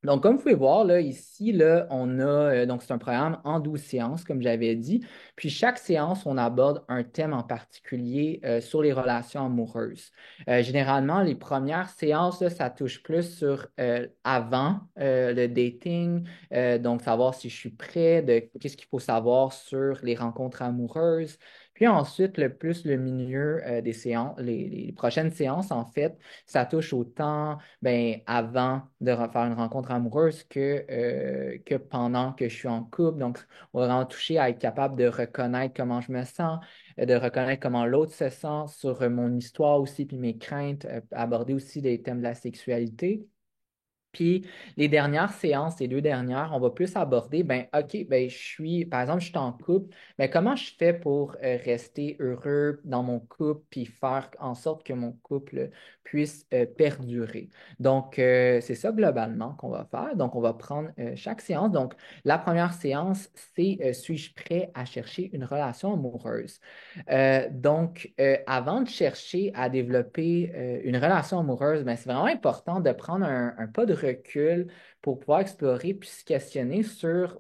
Donc, comme vous pouvez voir, là, ici, là, on a, donc c'est un programme en 12 séances, comme j'avais dit. Puis, chaque séance, on aborde un thème en particulier sur les relations amoureuses. Généralement, les premières séances, là, ça touche plus sur avant le dating, donc savoir si je suis prêt, de qu'est-ce qu'il faut savoir sur les rencontres amoureuses. Puis ensuite, le plus le milieu des séances, les prochaines séances, en fait, ça touche autant ben, avant de faire une rencontre amoureuse que pendant que je suis en couple. Donc, on va vraiment toucher à être capable de reconnaître comment je me sens, de reconnaître comment l'autre se sent sur mon histoire aussi, puis mes craintes, aborder aussi les thèmes de la sexualité. Puis les dernières séances, les deux dernières, on va plus aborder, ben, OK, ben, par exemple, je suis en couple, mais comment je fais pour rester heureux dans mon couple puis faire en sorte que mon couple puisse perdurer. Donc, c'est ça globalement qu'on va faire. Donc, on va prendre chaque séance. Donc, la première séance, c'est suis-je prêt à chercher une relation amoureuse? Avant de chercher à développer une relation amoureuse, ben, c'est vraiment important de prendre un pas de recul pour pouvoir explorer puis se questionner sur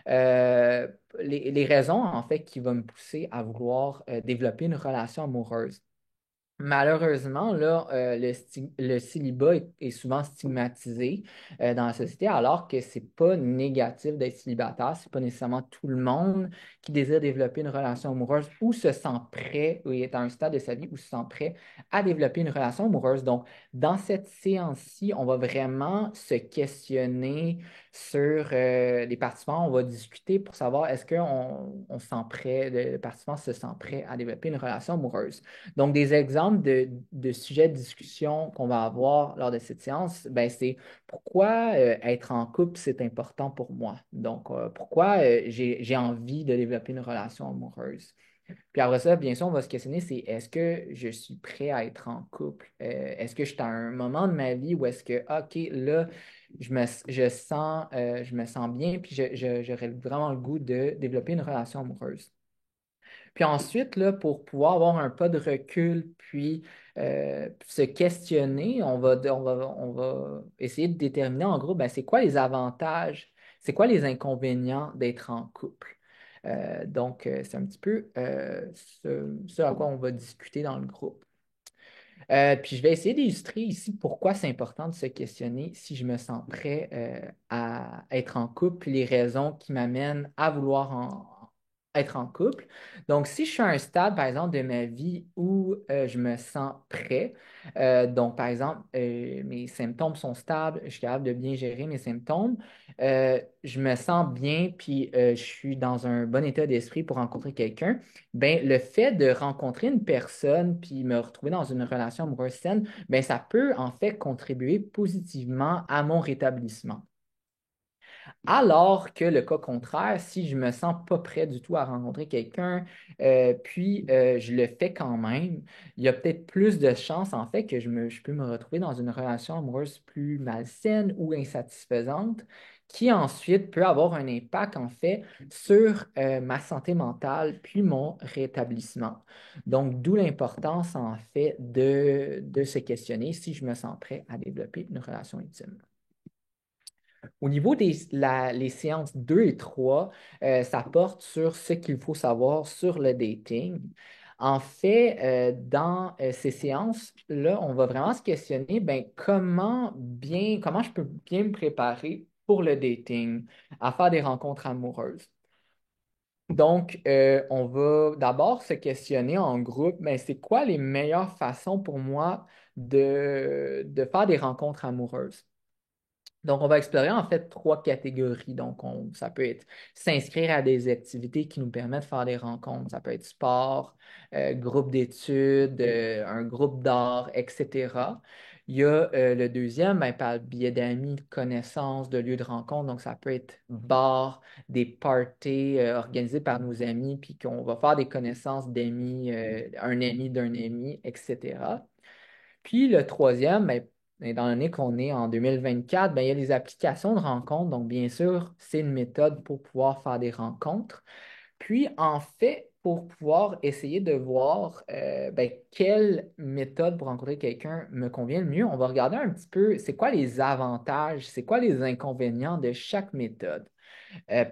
euh, les raisons en fait qui vont me pousser à vouloir développer une relation amoureuse. Malheureusement, là, le célibat est souvent stigmatisé dans la société, alors que c'est pas négatif d'être célibataire. C'est pas nécessairement tout le monde qui désire développer une relation amoureuse ou se sent prêt, ou est à un stade de sa vie où se sent prêt à développer une relation amoureuse. Donc, dans cette séance-ci, on va vraiment se questionner sur les participants. On va discuter pour savoir est-ce on se sent prêt, le participant se sent prêt à développer une relation amoureuse. Donc, des exemples de sujets de discussion qu'on va avoir lors de cette séance, ben, c'est pourquoi être en couple, c'est important pour moi. Donc, pourquoi j'ai envie de développer une relation amoureuse. Puis après ça, bien sûr, on va se questionner, c'est est-ce que je suis prêt à être en couple? Est-ce que je suis à un moment de ma vie où est-ce que, OK, là, je me sens bien, puis j'aurais vraiment le goût de développer une relation amoureuse. Puis ensuite, là, pour pouvoir avoir un pas de recul, puis se questionner, on va essayer de déterminer en gros, ben, c'est quoi les avantages, c'est quoi les inconvénients d'être en couple. C'est un petit peu ce à quoi on va discuter dans le groupe. Puis je vais essayer d'illustrer ici pourquoi c'est important de se questionner si je me sens prêt à être en couple, puis les raisons qui m'amènent à vouloir être en couple. Donc, si je suis à un stade, par exemple, de ma vie où je me sens prêt, donc, par exemple, mes symptômes sont stables, je suis capable de bien gérer mes symptômes, je me sens bien, puis je suis dans un bon état d'esprit pour rencontrer quelqu'un, ben, le fait de rencontrer une personne puis me retrouver dans une relation amoureuse saine, ben, ça peut en fait contribuer positivement à mon rétablissement. Alors que le cas contraire, si je me sens pas prêt du tout à rencontrer quelqu'un, puis je le fais quand même, il y a peut-être plus de chances en fait que je peux me retrouver dans une relation amoureuse plus malsaine ou insatisfaisante, qui ensuite peut avoir un impact en fait sur ma santé mentale puis mon rétablissement. Donc, d'où l'importance en fait de se questionner si je me sens prêt à développer une relation intime. Au niveau les séances 2 et 3, ça porte sur ce qu'il faut savoir sur le dating. En fait, dans ces séances-là, on va vraiment se questionner, ben, comment je peux bien me préparer pour le dating, à faire des rencontres amoureuses. Donc, on va d'abord se questionner en groupe, mais c'est quoi les meilleures façons pour moi de faire des rencontres amoureuses? Donc, on va explorer en fait trois catégories. Donc, ça peut être s'inscrire à des activités qui nous permettent de faire des rencontres. Ça peut être sport, groupe d'études, un groupe d'art, etc. Il y a le deuxième, ben, par le biais d'amis, de connaissances, de lieux de rencontre. Donc, ça peut être bar, des parties organisées par nos amis, puis qu'on va faire des connaissances d'amis, un ami d'un ami, etc. Puis le troisième, ben, étant donné qu'on est en 2024, ben, il y a les applications de rencontres. Donc, bien sûr, c'est une méthode pour pouvoir faire des rencontres. Puis, en fait, pour pouvoir essayer de voir ben, quelle méthode pour rencontrer quelqu'un me convient le mieux, on va regarder un petit peu c'est quoi les avantages, c'est quoi les inconvénients de chaque méthode.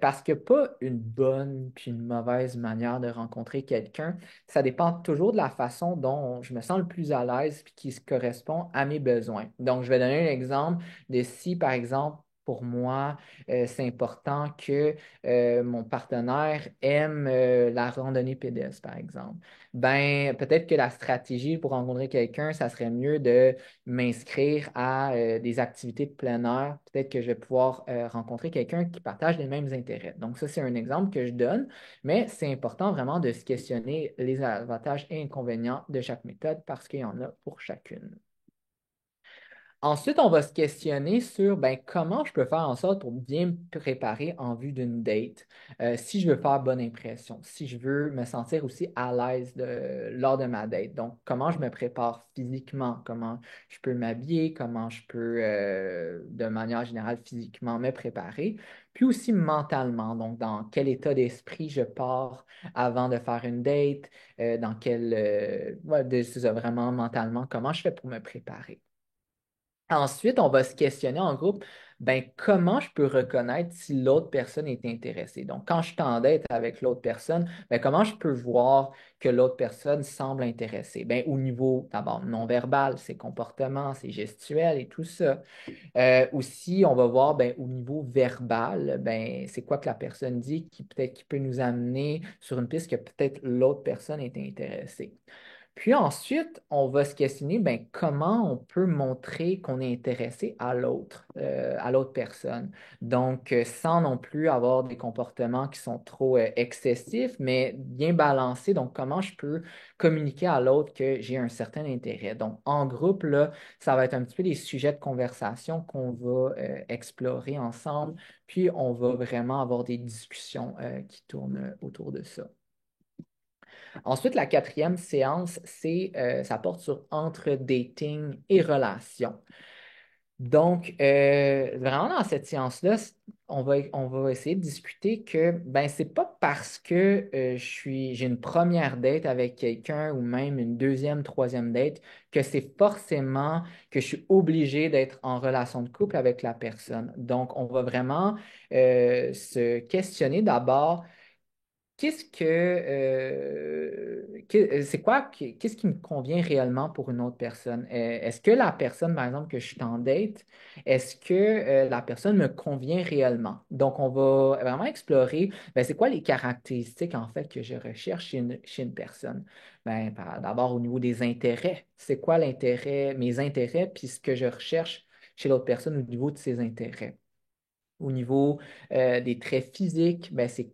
Parce que pas une bonne puis une mauvaise manière de rencontrer quelqu'un. Ça dépend toujours de la façon dont je me sens le plus à l'aise puis qui correspond à mes besoins. Donc, je vais donner un exemple de si, par exemple, pour moi, c'est important que mon partenaire aime la randonnée pédestre, par exemple. Ben, peut-être que la stratégie pour rencontrer quelqu'un, ça serait mieux de m'inscrire à des activités de plein air. Peut-être que je vais pouvoir rencontrer quelqu'un qui partage les mêmes intérêts. Donc, ça, c'est un exemple que je donne, mais c'est important vraiment de se questionner les avantages et inconvénients de chaque méthode parce qu'il y en a pour chacune. Ensuite, on va se questionner sur ben, comment je peux faire en sorte pour bien me préparer en vue d'une date, si je veux faire bonne impression, si je veux me sentir aussi à l'aise lors de ma date. Donc, comment je me prépare physiquement, comment je peux m'habiller, comment je peux, de manière générale, physiquement me préparer, puis aussi mentalement, donc dans quel état d'esprit je pars avant de faire une date, dans quel, ouais, c'est ça, vraiment mentalement, comment je fais pour me préparer. Ensuite, on va se questionner en groupe, ben, comment je peux reconnaître si l'autre personne est intéressée. Donc, quand je t'en d'être avec l'autre personne, ben, comment je peux voir que l'autre personne semble intéressée? Ben, au niveau d'abord non-verbal, ses comportements, ses gestuels et tout ça. Aussi, on va voir ben, au niveau verbal, ben, c'est quoi que la personne dit qui peut-être qui peut nous amener sur une piste que peut-être l'autre personne est intéressée. Puis ensuite, on va se questionner ben, comment on peut montrer qu'on est intéressé à l'autre personne. Donc, sans non plus avoir des comportements qui sont trop excessifs, mais bien balancés. Donc, comment je peux communiquer à l'autre que j'ai un certain intérêt. Donc, en groupe, là, ça va être un petit peu les sujets de conversation qu'on va explorer ensemble. Puis, on va vraiment avoir des discussions qui tournent autour de ça. Ensuite, la quatrième séance, ça porte sur entre dating et relation. Donc, vraiment dans cette séance-là, on va essayer de discuter que ben, c'est pas parce que j'ai une première date avec quelqu'un ou même une deuxième, troisième date que c'est forcément que je suis obligé d'être en relation de couple avec la personne. Donc, on va vraiment se questionner d'abord. C'est quoi, qu'est-ce qui me convient réellement pour une autre personne? Est-ce que la personne, par exemple, que je suis en date, est-ce que la personne me convient réellement? Donc, on va vraiment explorer, ben, c'est quoi les caractéristiques, en fait, que je recherche chez une personne? Ben, d'abord, au niveau des intérêts, c'est quoi l'intérêt, mes intérêts, puis ce que je recherche chez l'autre personne au niveau de ses intérêts? Au niveau des traits physiques, ben, c'est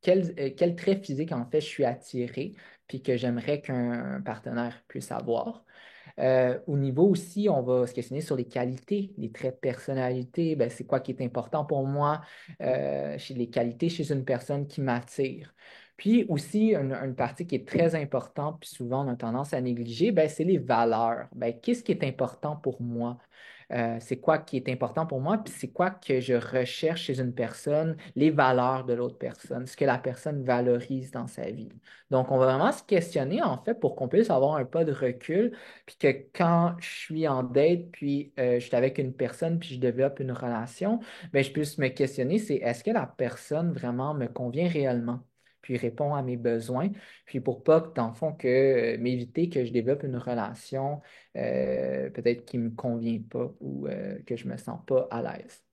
quel trait physique en fait je suis attiré puis que j'aimerais qu'un partenaire puisse avoir. Au niveau aussi, on va se questionner sur les qualités, les traits de personnalité. Ben, c'est quoi qui est important pour moi chez les qualités chez une personne qui m'attire. Puis aussi, une partie qui est très importante, puis souvent on a tendance à négliger, ben, c'est les valeurs. Ben, qu'est-ce qui est important pour moi? C'est quoi qui est important pour moi, puis c'est quoi que je recherche chez une personne, les valeurs de l'autre personne, ce que la personne valorise dans sa vie. Donc, on va vraiment se questionner, en fait, pour qu'on puisse avoir un pas de recul, puis que quand je suis en date, puis je suis avec une personne, puis je développe une relation, bien, je puisse me questionner, c'est est-ce que la personne vraiment me convient réellement? Puis répond à mes besoins, puis pour pas, dans le fond, que m'éviter que je développe une relation peut-être qui ne me convient pas ou que je ne me sens pas à l'aise.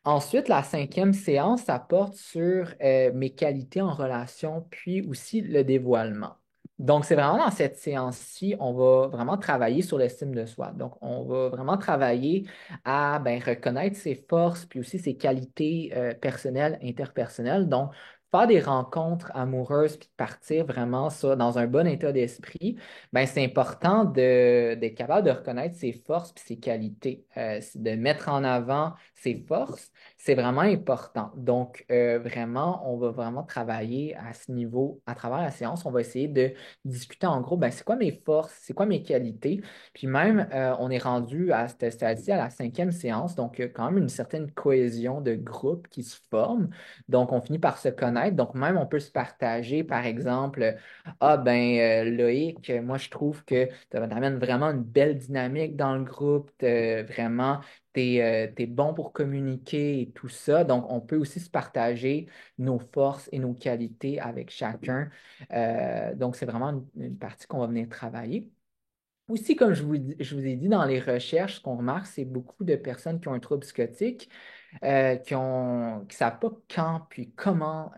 Ensuite, la cinquième séance, ça porte sur mes qualités en relation, puis aussi le dévoilement. Donc, c'est vraiment dans cette séance-ci, on va vraiment travailler sur l'estime de soi. Donc, on va vraiment travailler à ben, reconnaître ses forces, puis aussi ses qualités personnelles, interpersonnelles. Donc, faire des rencontres amoureuses, puis partir vraiment ça dans un bon état d'esprit, ben, c'est important d'être capable de reconnaître ses forces puis ses qualités, de mettre en avant ses forces c'est vraiment important. Donc, vraiment, on va vraiment travailler à ce niveau, à travers la séance, on va essayer de discuter en gros, ben, c'est quoi mes forces, c'est quoi mes qualités. Puis même, on est rendu à ce stade-ci, à la cinquième séance, donc il y a quand même une certaine cohésion de groupe qui se forme. Donc, on finit par se connaître. Donc, même, on peut se partager, par exemple, ah ben, Loïc, moi, je trouve que tu amènes vraiment une belle dynamique dans le groupe, vraiment t'es bon pour communiquer et tout ça. Donc, on peut aussi se partager nos forces et nos qualités avec chacun. Donc, c'est vraiment une partie qu'on va venir travailler. Aussi, comme je vous ai dit dans les recherches, ce qu'on remarque, c'est beaucoup de personnes qui ont un trouble psychotique qui savent pas quand puis comment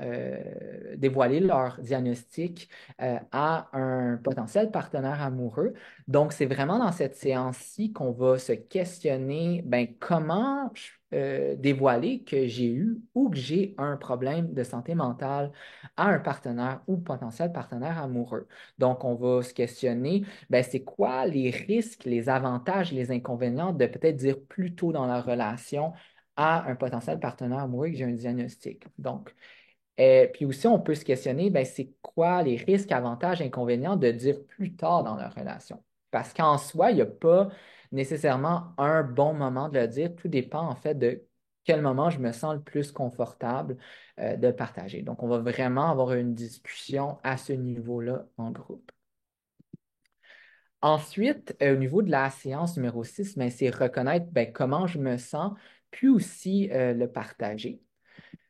dévoiler leur diagnostic à un potentiel partenaire amoureux. Donc, c'est vraiment dans cette séance-ci qu'on va se questionner, ben, comment dévoiler que j'ai eu ou que j'ai un problème de santé mentale à un partenaire ou potentiel partenaire amoureux. Donc, on va se questionner, ben, c'est quoi les risques, les avantages, les inconvénients de peut-être dire plus tôt dans la relation à un potentiel partenaire amoureux que j'ai un diagnostic. Donc, puis aussi, on peut se questionner, ben, c'est quoi les risques, avantages, inconvénients de dire plus tard dans la relation? Parce qu'en soi, il n'y a pas nécessairement un bon moment de le dire. Tout dépend en fait de quel moment je me sens le plus confortable de partager. Donc, on va vraiment avoir une discussion à ce niveau-là en groupe. Ensuite, au niveau de la séance numéro 6, ben, c'est reconnaître ben, comment je me sens, puis aussi le partager.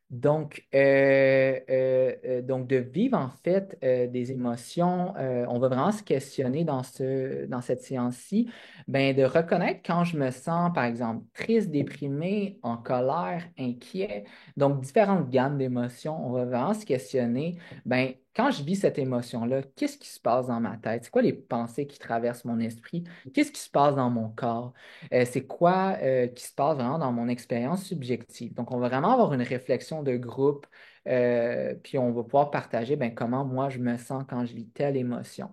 Donc, de vivre en fait des émotions, on va vraiment se questionner dans cette séance-ci, ben, de reconnaître quand je me sens, par exemple, triste, déprimé, en colère, inquiet, donc différentes gammes d'émotions, on va vraiment se questionner, ben, quand je vis cette émotion-là, qu'est-ce qui se passe dans ma tête? C'est quoi les pensées qui traversent mon esprit? Qu'est-ce qui se passe dans mon corps? C'est quoi qui se passe vraiment dans mon expérience subjective. Donc, on va vraiment avoir une réflexion de groupe, puis on va pouvoir partager ben, comment moi je me sens quand je vis telle émotion.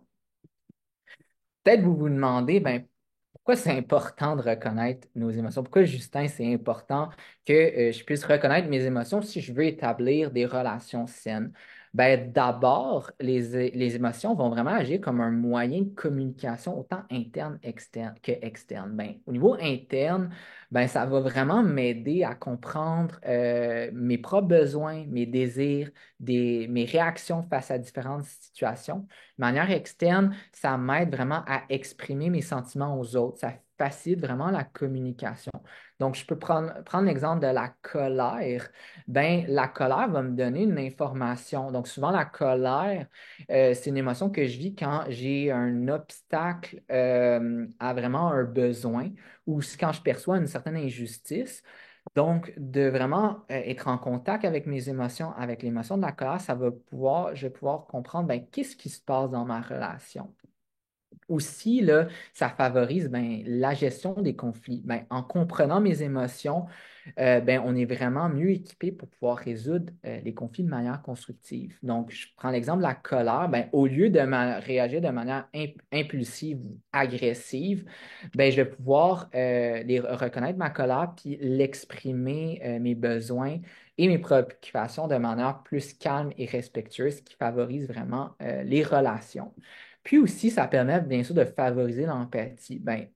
Peut-être vous vous demandez, ben, pourquoi c'est important de reconnaître nos émotions? Pourquoi, Justin, c'est important que je puisse reconnaître mes émotions si je veux établir des relations saines? Ben, d'abord, les émotions vont vraiment agir comme un moyen de communication autant interne externe, que externe. Ben, au niveau interne, ben, ça va vraiment m'aider à comprendre mes propres besoins, mes désirs, mes réactions face à différentes situations. De manière externe, ça m'aide vraiment à exprimer mes sentiments aux autres. Ça facilite vraiment la communication. Donc, je peux prendre l'exemple de la colère. Ben, la colère va me donner une information. Donc, souvent, la colère, c'est une émotion que je vis quand j'ai un obstacle à vraiment un besoin ou quand je perçois une certaine injustice. Donc, de vraiment être en contact avec mes émotions, avec l'émotion de la colère, je vais pouvoir comprendre ben, qu'est-ce qui se passe dans ma relation. Aussi, là, ça favorise ben, la gestion des conflits. Ben, en comprenant mes émotions, ben, on est vraiment mieux équipé pour pouvoir résoudre les conflits de manière constructive. Donc, je prends l'exemple de la colère. Ben, au lieu de réagir de manière impulsive ou agressive, ben, je vais pouvoir reconnaître ma colère puis l'exprimer, mes besoins et mes préoccupations de manière plus calme et respectueuse, qui favorise vraiment les relations. Puis aussi, ça permet bien sûr de favoriser l'empathie. Ben,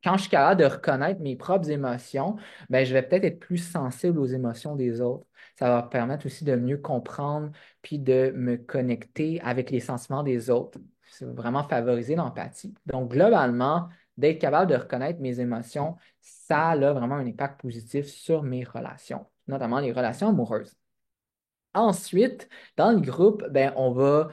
quand je suis capable de reconnaître mes propres émotions, ben, je vais peut-être être plus sensible aux émotions des autres. Ça va permettre aussi de mieux comprendre puis de me connecter avec les sentiments des autres. C'est vraiment favoriser l'empathie. Donc, globalement, d'être capable de reconnaître mes émotions, ça a vraiment un impact positif sur mes relations, notamment les relations amoureuses. Ensuite, dans le groupe, ben, on va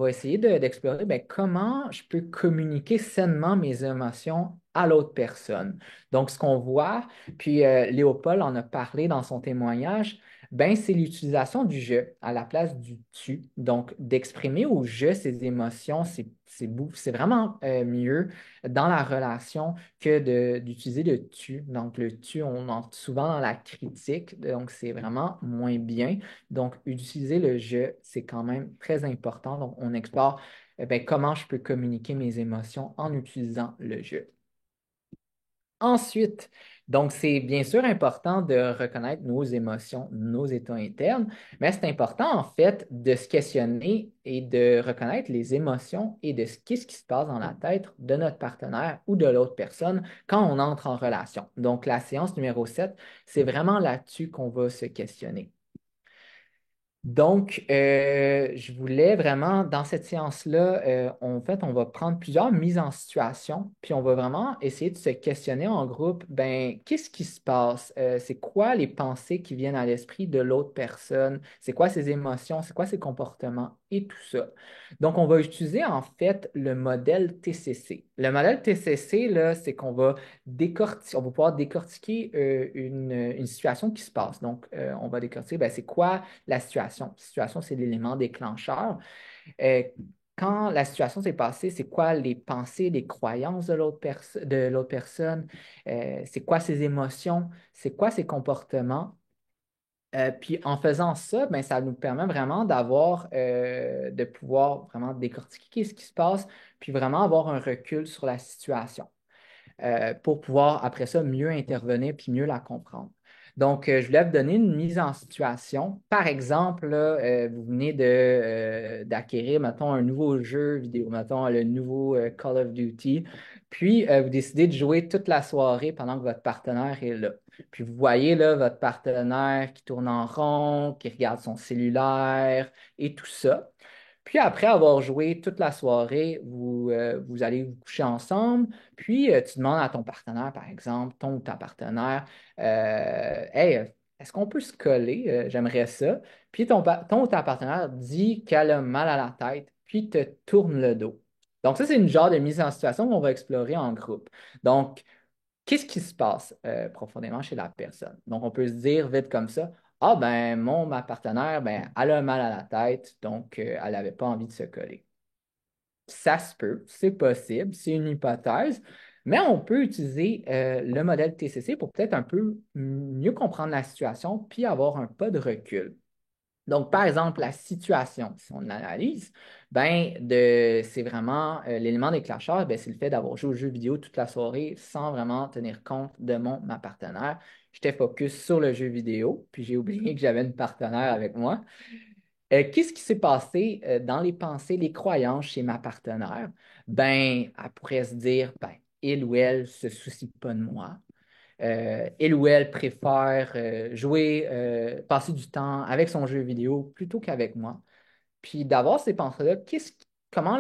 essayer d'explorer ben, comment je peux communiquer sainement mes émotions à l'autre personne. Donc, ce qu'on voit, puis Léopold en a parlé dans son témoignage, ben, c'est l'utilisation du je à la place du tu. Donc, d'exprimer au je ses émotions, c'est vraiment mieux dans la relation que d'utiliser le tu. Donc, le tu, on entre souvent dans la critique, donc c'est vraiment moins bien. Donc, utiliser le je, c'est quand même très important. Donc, on explore ben, comment je peux communiquer mes émotions en utilisant le je. Ensuite, donc c'est bien sûr important de reconnaître nos émotions, nos états internes, mais c'est important en fait de se questionner et de reconnaître les émotions et de qu'est-ce qui se passe dans la tête de notre partenaire ou de l'autre personne quand on entre en relation. Donc la séance numéro 7, c'est vraiment là-dessus qu'on va se questionner. Donc, je voulais vraiment, dans cette séance-là, en fait, on va prendre plusieurs mises en situation, puis on va vraiment essayer de se questionner en groupe, ben, qu'est-ce qui se passe? C'est quoi les pensées qui viennent à l'esprit de l'autre personne? C'est quoi ses émotions? C'est quoi ses comportements? Et tout ça. Donc, on va utiliser en fait le modèle TCC. Le modèle TCC, là, c'est qu'on va on va pouvoir décortiquer une situation qui se passe. Donc, on va décortiquer, ben, c'est quoi la situation. La situation, c'est l'élément déclencheur. Euh, Quand la situation s'est passée, c'est quoi les pensées, les croyances de l'autre personne? C'est quoi ses émotions? C'est quoi ses comportements? Puis en faisant ça, ben, ça nous permet vraiment de pouvoir vraiment décortiquer ce qui se passe, puis vraiment avoir un recul sur la situation pour pouvoir, après ça, mieux intervenir puis mieux la comprendre. Donc, je voulais vous donner une mise en situation. Par exemple, là, vous venez d'acquérir, mettons, un nouveau jeu vidéo, mettons, le nouveau Call of Duty, puis vous décidez de jouer toute la soirée pendant que votre partenaire est là. Puis vous voyez là votre partenaire qui tourne en rond, qui regarde son cellulaire et tout ça. Puis après avoir joué toute la soirée, vous allez vous coucher ensemble. Puis tu demandes à ton partenaire, par exemple, ton ou ta partenaire, Hey, est-ce qu'on peut se coller? J'aimerais ça. Puis ton ou ta partenaire dit qu'elle a mal à la tête, puis te tourne le dos. Donc, ça, c'est une genre de mise en situation qu'on va explorer en groupe. Donc, qu'est-ce qui se passe profondément chez la personne? Donc, on peut se dire vite comme ça, ah ben, ma partenaire, ben, elle a mal à la tête, donc elle n'avait pas envie de se coller. Ça se peut, c'est possible, c'est une hypothèse, mais on peut utiliser le modèle TCC pour peut-être un peu mieux comprendre la situation puis avoir un pas de recul. Donc, par exemple, la situation, si on l'analyse, c'est vraiment l'élément déclencheur, ben, c'est le fait d'avoir joué aux jeux vidéo toute la soirée sans vraiment tenir compte de ma partenaire. J'étais focus sur le jeu vidéo, puis j'ai oublié que j'avais une partenaire avec moi. Qu'est-ce qui s'est passé dans les pensées, les croyances chez ma partenaire? Ben, elle pourrait se dire, ben, il ou elle se soucie pas de moi. Il ou elle préfère passer du temps avec son jeu vidéo plutôt qu'avec moi. Puis d'avoir ces pensées-là, comment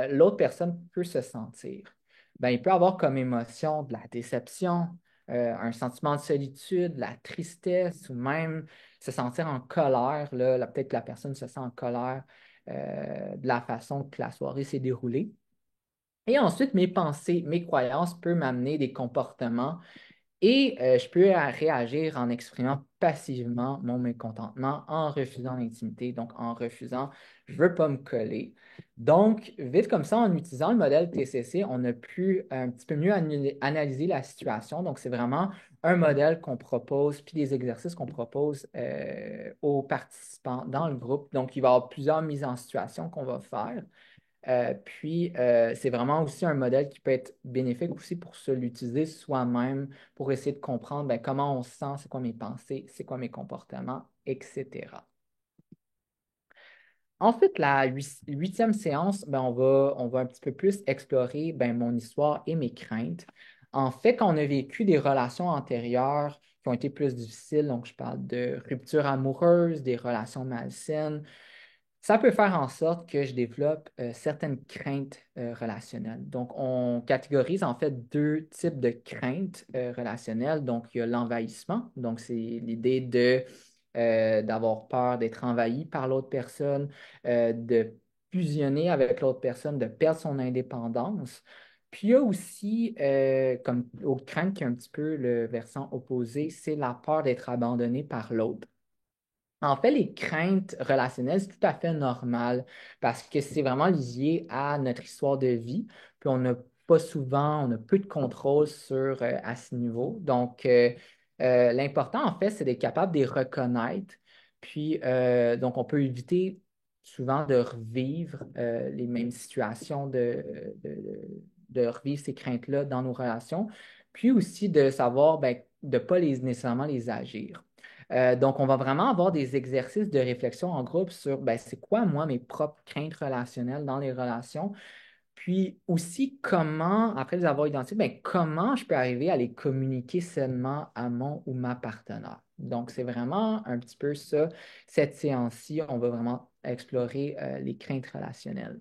l'autre personne peut se sentir? Ben, il peut avoir comme émotion de la déception, un sentiment de solitude, de la tristesse ou même se sentir en colère. Peut-être que la personne se sent en colère de la façon que la soirée s'est déroulée. Et ensuite, mes pensées, mes croyances peuvent m'amener des comportements et je peux réagir en exprimant passivement mon mécontentement, en refusant l'intimité, donc en refusant, je ne veux pas me coller. Donc, vite comme ça, en utilisant le modèle TCC, on a pu un petit peu mieux analyser la situation. Donc, c'est vraiment un modèle qu'on propose, puis des exercices qu'on propose aux participants dans le groupe. Donc, il va y avoir plusieurs mises en situation qu'on va faire. C'est vraiment aussi un modèle qui peut être bénéfique aussi pour se l'utiliser soi-même, pour essayer de comprendre ben, comment on se sent, c'est quoi mes pensées, c'est quoi mes comportements, etc. Ensuite, la huitième séance, ben, on va un petit peu plus explorer ben, mon histoire et mes craintes. En fait, quand on a vécu des relations antérieures qui ont été plus difficiles, donc je parle de rupture amoureuse, des relations malsaines, ça peut faire en sorte que je développe certaines craintes relationnelles. Donc, on catégorise en fait deux types de craintes relationnelles. Donc, il y a l'envahissement. Donc, c'est l'idée d'avoir peur d'être envahi par l'autre personne, de fusionner avec l'autre personne, de perdre son indépendance. Puis, il y a aussi, comme autre crainte qui est un petit peu le versant opposé, c'est la peur d'être abandonné par l'autre. En fait, les craintes relationnelles, c'est tout à fait normal parce que c'est vraiment lié à notre histoire de vie. Puis on n'a pas souvent, on a peu de contrôle à ce niveau. L'important, en fait, c'est d'être capable de les reconnaître. Donc, on peut éviter souvent de revivre les mêmes situations, de revivre ces craintes-là dans nos relations. Puis aussi de savoir ben, de ne pas nécessairement les agir. Donc, on va vraiment avoir des exercices de réflexion en groupe sur ben, c'est quoi, moi, mes propres craintes relationnelles dans les relations. Puis aussi, comment, après les avoir identifiées, ben, comment je peux arriver à les communiquer sainement à mon ou ma partenaire. Donc, c'est vraiment un petit peu ça, cette séance-ci, on va vraiment explorer les craintes relationnelles.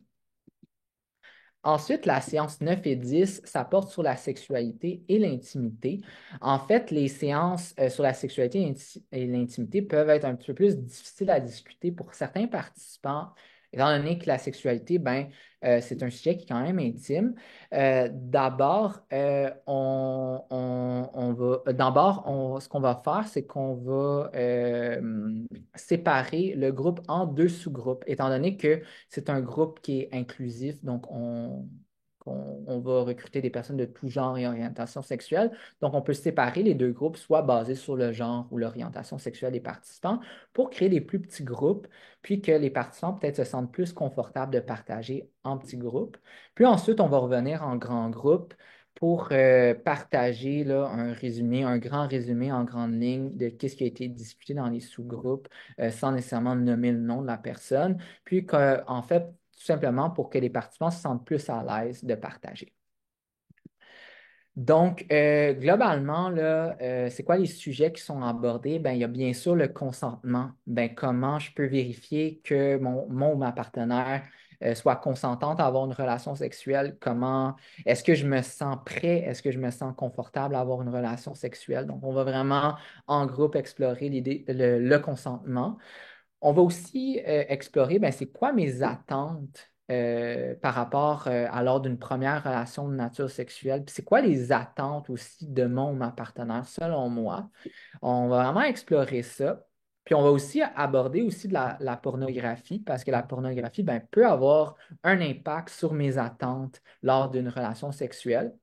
Ensuite, la séance 9 et 10, ça porte sur la sexualité et l'intimité. En fait, les séances sur la sexualité et l'intimité peuvent être un petit peu plus difficiles à discuter pour certains participants, étant donné que la sexualité, ben, c'est un sujet qui est quand même intime. Ce qu'on va faire, c'est qu'on va séparer le groupe en deux sous-groupes, étant donné que c'est un groupe qui est inclusif, donc on va recruter des personnes de tout genre et orientation sexuelle. Donc, on peut séparer les deux groupes, soit basés sur le genre ou l'orientation sexuelle des participants, pour créer des plus petits groupes, puis que les participants peut-être se sentent plus confortables de partager en petits groupes. Puis ensuite, on va revenir en grand groupe pour partager là, un résumé, un grand résumé en grande ligne de ce qui a été discuté dans les sous-groupes, sans nécessairement nommer le nom de la personne. Puis en fait, tout simplement pour que les participants se sentent plus à l'aise de partager. Donc, globalement, là, c'est quoi les sujets qui sont abordés? Ben, il y a bien sûr le consentement. Ben, comment je peux vérifier que mon ou ma partenaire soit consentante à avoir une relation sexuelle? Comment est-ce que je me sens prêt? Est-ce que je me sens confortable à avoir une relation sexuelle? Donc, on va vraiment en groupe explorer le consentement. On va aussi explorer, ben, c'est quoi mes attentes par rapport à lors d'une première relation de nature sexuelle. Puis c'est quoi les attentes aussi de mon ou ma partenaire, selon moi. On va vraiment explorer ça. Puis on va aussi aborder aussi de la pornographie, parce que la pornographie ben, peut avoir un impact sur mes attentes lors d'une relation sexuelle.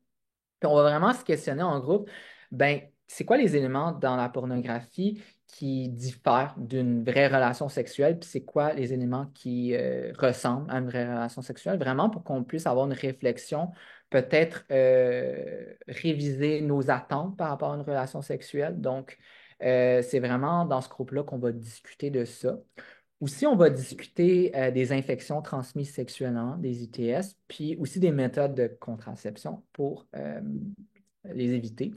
Puis on va vraiment se questionner en groupe, ben, c'est quoi les éléments dans la pornographie qui diffèrent d'une vraie relation sexuelle, puis c'est quoi les éléments qui ressemblent à une vraie relation sexuelle, vraiment pour qu'on puisse avoir une réflexion, peut-être réviser nos attentes par rapport à une relation sexuelle. Donc, c'est vraiment dans ce groupe-là qu'on va discuter de ça. Aussi, on va discuter des infections transmises sexuellement, des ITS, puis aussi des méthodes de contraception pour les éviter.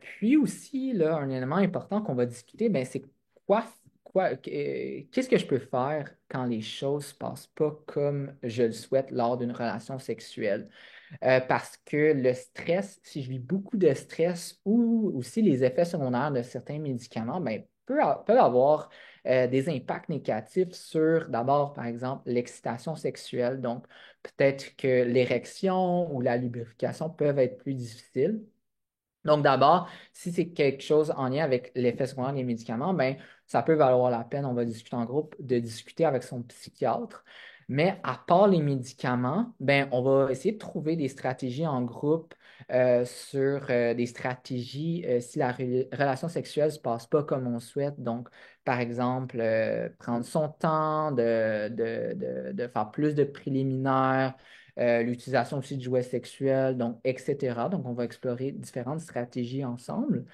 Puis aussi, là, un élément important qu'on va discuter, ben, c'est qu'est-ce que je peux faire quand les choses ne se passent pas comme je le souhaite lors d'une relation sexuelle? Parce que le stress, si je vis beaucoup de stress ou aussi les effets secondaires de certains médicaments, ben, peuvent avoir des impacts négatifs sur d'abord, par exemple, l'excitation sexuelle. Donc, peut-être que l'érection ou la lubrification peuvent être plus difficiles. Donc, d'abord, si c'est quelque chose en lien avec l'effet secondaire des médicaments, ben, ça peut valoir la peine, on va discuter en groupe, de discuter avec son psychiatre. Mais à part les médicaments, ben, on va essayer de trouver des stratégies en groupe sur des stratégies si la relation sexuelle ne se passe pas comme on souhaite. Donc, par exemple, prendre son temps de faire plus de préliminaires, l'utilisation aussi de jouets sexuels, donc, etc. Donc, on va explorer différentes stratégies ensemble.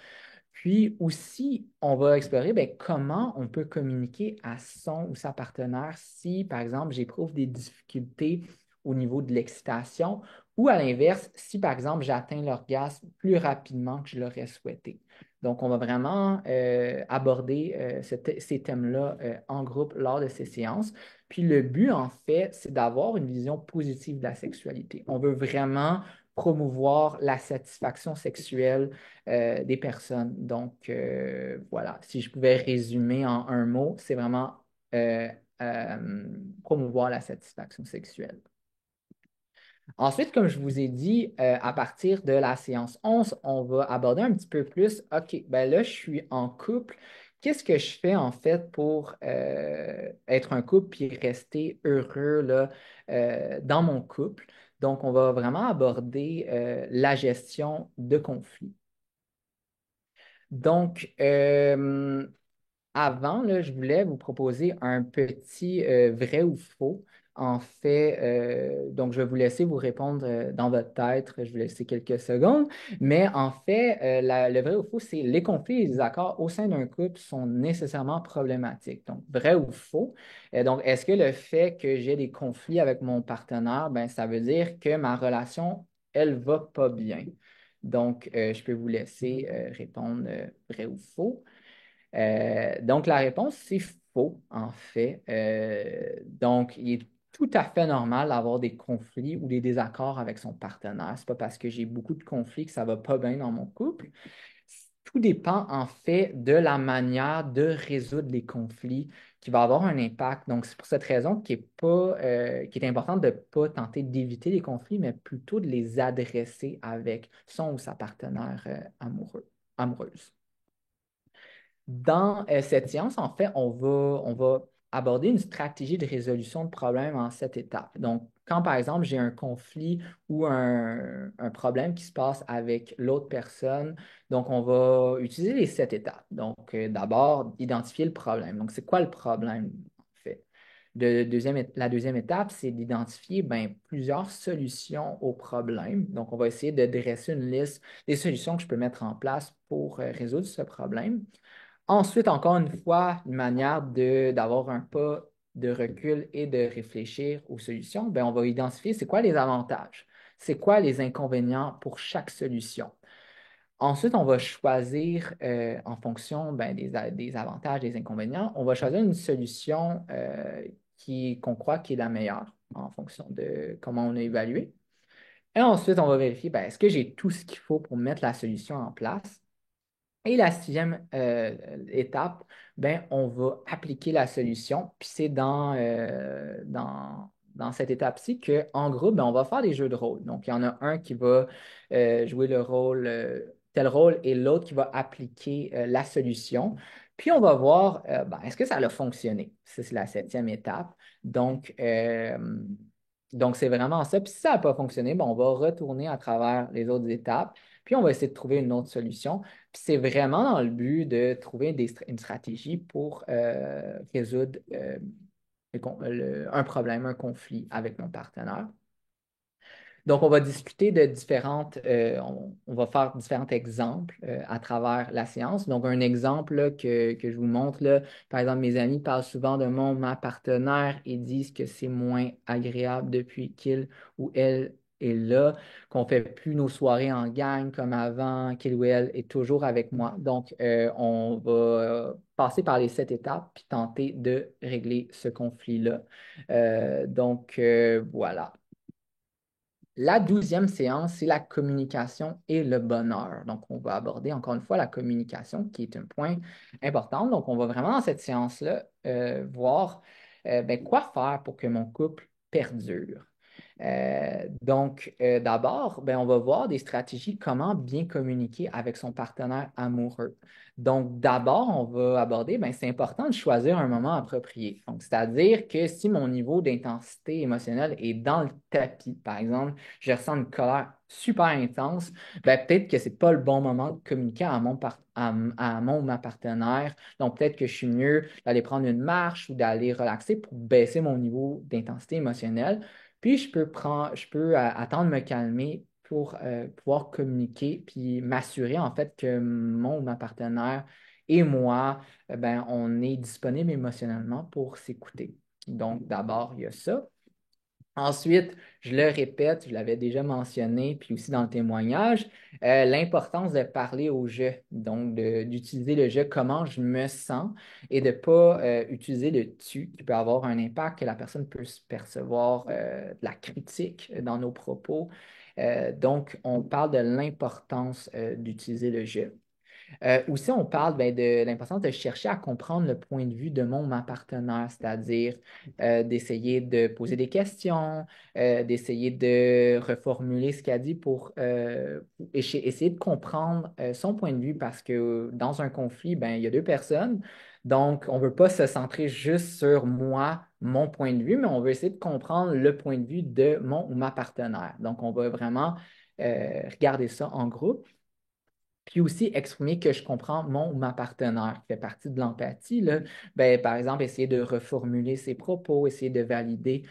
Puis aussi, on va explorer ben, comment on peut communiquer à son ou sa partenaire si, par exemple, j'éprouve des difficultés au niveau de l'excitation ou à l'inverse, si, par exemple, j'atteins l'orgasme plus rapidement que je l'aurais souhaité. Donc, on va vraiment aborder ces thèmes-là en groupe lors de ces séances. Puis le but, en fait, c'est d'avoir une vision positive de la sexualité. On veut vraiment promouvoir la satisfaction sexuelle des personnes. Donc, voilà, si je pouvais résumer en un mot, c'est vraiment euh, promouvoir la satisfaction sexuelle. Ensuite, comme je vous ai dit, à partir de la séance 11, on va aborder un petit peu plus, OK, ben là, je suis en couple. Qu'est-ce que je fais en fait pour être un couple et rester heureux là, dans mon couple? Donc, on va vraiment aborder la gestion de conflits. Donc, avant, là, je voulais vous proposer un petit vrai ou faux. En fait, donc je vais vous laisser vous répondre dans votre tête. Je vais vous laisser quelques secondes. Mais en fait, le vrai ou faux, c'est les conflits et les désaccords au sein d'un couple sont nécessairement problématiques. Donc, vrai ou faux. Donc, est-ce que le fait que j'ai des conflits avec mon partenaire, ben, ça veut dire que ma relation, elle va pas bien? Donc, je peux vous laisser répondre vrai ou faux. Donc, la réponse, c'est faux, en fait. Donc, il est tout à fait normal d'avoir des conflits ou des désaccords avec son partenaire. C'est pas parce que j'ai beaucoup de conflits que ça va pas bien dans mon couple. Tout dépend, en fait, de la manière de résoudre les conflits qui va avoir un impact. Donc, c'est pour cette raison qu'il est important de ne pas tenter d'éviter les conflits, mais plutôt de les adresser avec son ou sa partenaire amoureuse. Dans cette séance, en fait, on va aborder une stratégie de résolution de problème en 7 étapes. Donc, quand par exemple, j'ai un conflit ou un problème qui se passe avec l'autre personne, donc on va utiliser les 7 étapes. Donc, d'abord, identifier le problème. Donc, c'est quoi le problème, en fait? La deuxième étape, c'est d'identifier ben, plusieurs solutions au problème. Donc, on va essayer de dresser une liste des solutions que je peux mettre en place pour résoudre ce problème. Ensuite, encore une fois, une manière d'avoir un pas de recul et de réfléchir aux solutions, ben, on va identifier c'est quoi les avantages, c'est quoi les inconvénients pour chaque solution. Ensuite, on va choisir en fonction ben, des avantages, des inconvénients, on va choisir une solution qu'on croit qui est la meilleure en fonction de comment on a évalué. Et ensuite, on va vérifier ben, est-ce que j'ai tout ce qu'il faut pour mettre la solution en place. Et la sixième étape, ben, on va appliquer la solution. Puis c'est dans cette étape-ci qu'en groupe, ben, on va faire des jeux de rôle. Donc, il y en a un qui va jouer le rôle, tel rôle, et l'autre qui va appliquer la solution. Puis on va voir, ben, est-ce que ça a fonctionné? Ça, c'est la septième étape. Donc, donc c'est vraiment ça. Puis si ça n'a pas fonctionné, ben, on va retourner à travers les autres étapes. Puis on va essayer de trouver une autre solution. Puis c'est vraiment dans le but de trouver une stratégie pour résoudre un problème, un conflit avec mon partenaire. Donc, on va discuter de on va faire différents exemples à travers la séance. Donc, un exemple là, que je vous montre, là, par exemple, mes amis parlent souvent de ma partenaire et disent que c'est moins agréable depuis qu'il ou elle est là, qu'on ne fait plus nos soirées en gang comme avant, qu'il ou elle est toujours avec moi. Donc, on va passer par les 7 étapes puis tenter de régler ce conflit-là. Donc, voilà. La 12e séance, c'est la communication et le bonheur. Donc, on va aborder encore une fois la communication, qui est un point important. Donc, on va vraiment dans cette séance-là voir ben, quoi faire pour que mon couple perdure. D'abord, ben, on va voir des stratégies, comment bien communiquer avec son partenaire amoureux. Donc, d'abord, on va aborder, ben, c'est important de choisir un moment approprié. Donc, c'est-à-dire que si mon niveau d'intensité émotionnelle est dans le tapis, par exemple, je ressens une colère super intense, ben, peut-être que ce n'est pas le bon moment de communiquer à mon ou ma partenaire. Donc, peut-être que je suis mieux d'aller prendre une marche ou d'aller relaxer pour baisser mon niveau d'intensité émotionnelle. Puis, je peux attendre de me calmer pour pouvoir communiquer puis m'assurer en fait que mon ou ma partenaire et moi, ben, on est disponible émotionnellement pour s'écouter. Donc, d'abord, il y a ça. Ensuite, je le répète, je l'avais déjà mentionné, puis aussi dans le témoignage, l'importance de parler au jeu, donc d'utiliser le jeu, comment je me sens, et de ne pas utiliser le tu, qui peut avoir un impact, que la personne peut se percevoir de la critique dans nos propos. Donc, on parle de l'importance d'utiliser le jeu. Aussi, on parle ben, de l'importance de chercher à comprendre le point de vue de mon ou ma partenaire, c'est-à-dire d'essayer de poser des questions, d'essayer de reformuler ce qu'elle dit pour essayer de comprendre son point de vue parce que dans un conflit, ben, il y a deux personnes. Donc, on ne veut pas se centrer juste sur moi, mon point de vue, mais on veut essayer de comprendre le point de vue de mon ou ma partenaire. Donc, on va vraiment regarder ça en groupe. Puis aussi exprimer que je comprends mon ou ma partenaire, qui fait partie de l'empathie, là. Ben, par exemple, essayer de reformuler ses propos, essayer de valider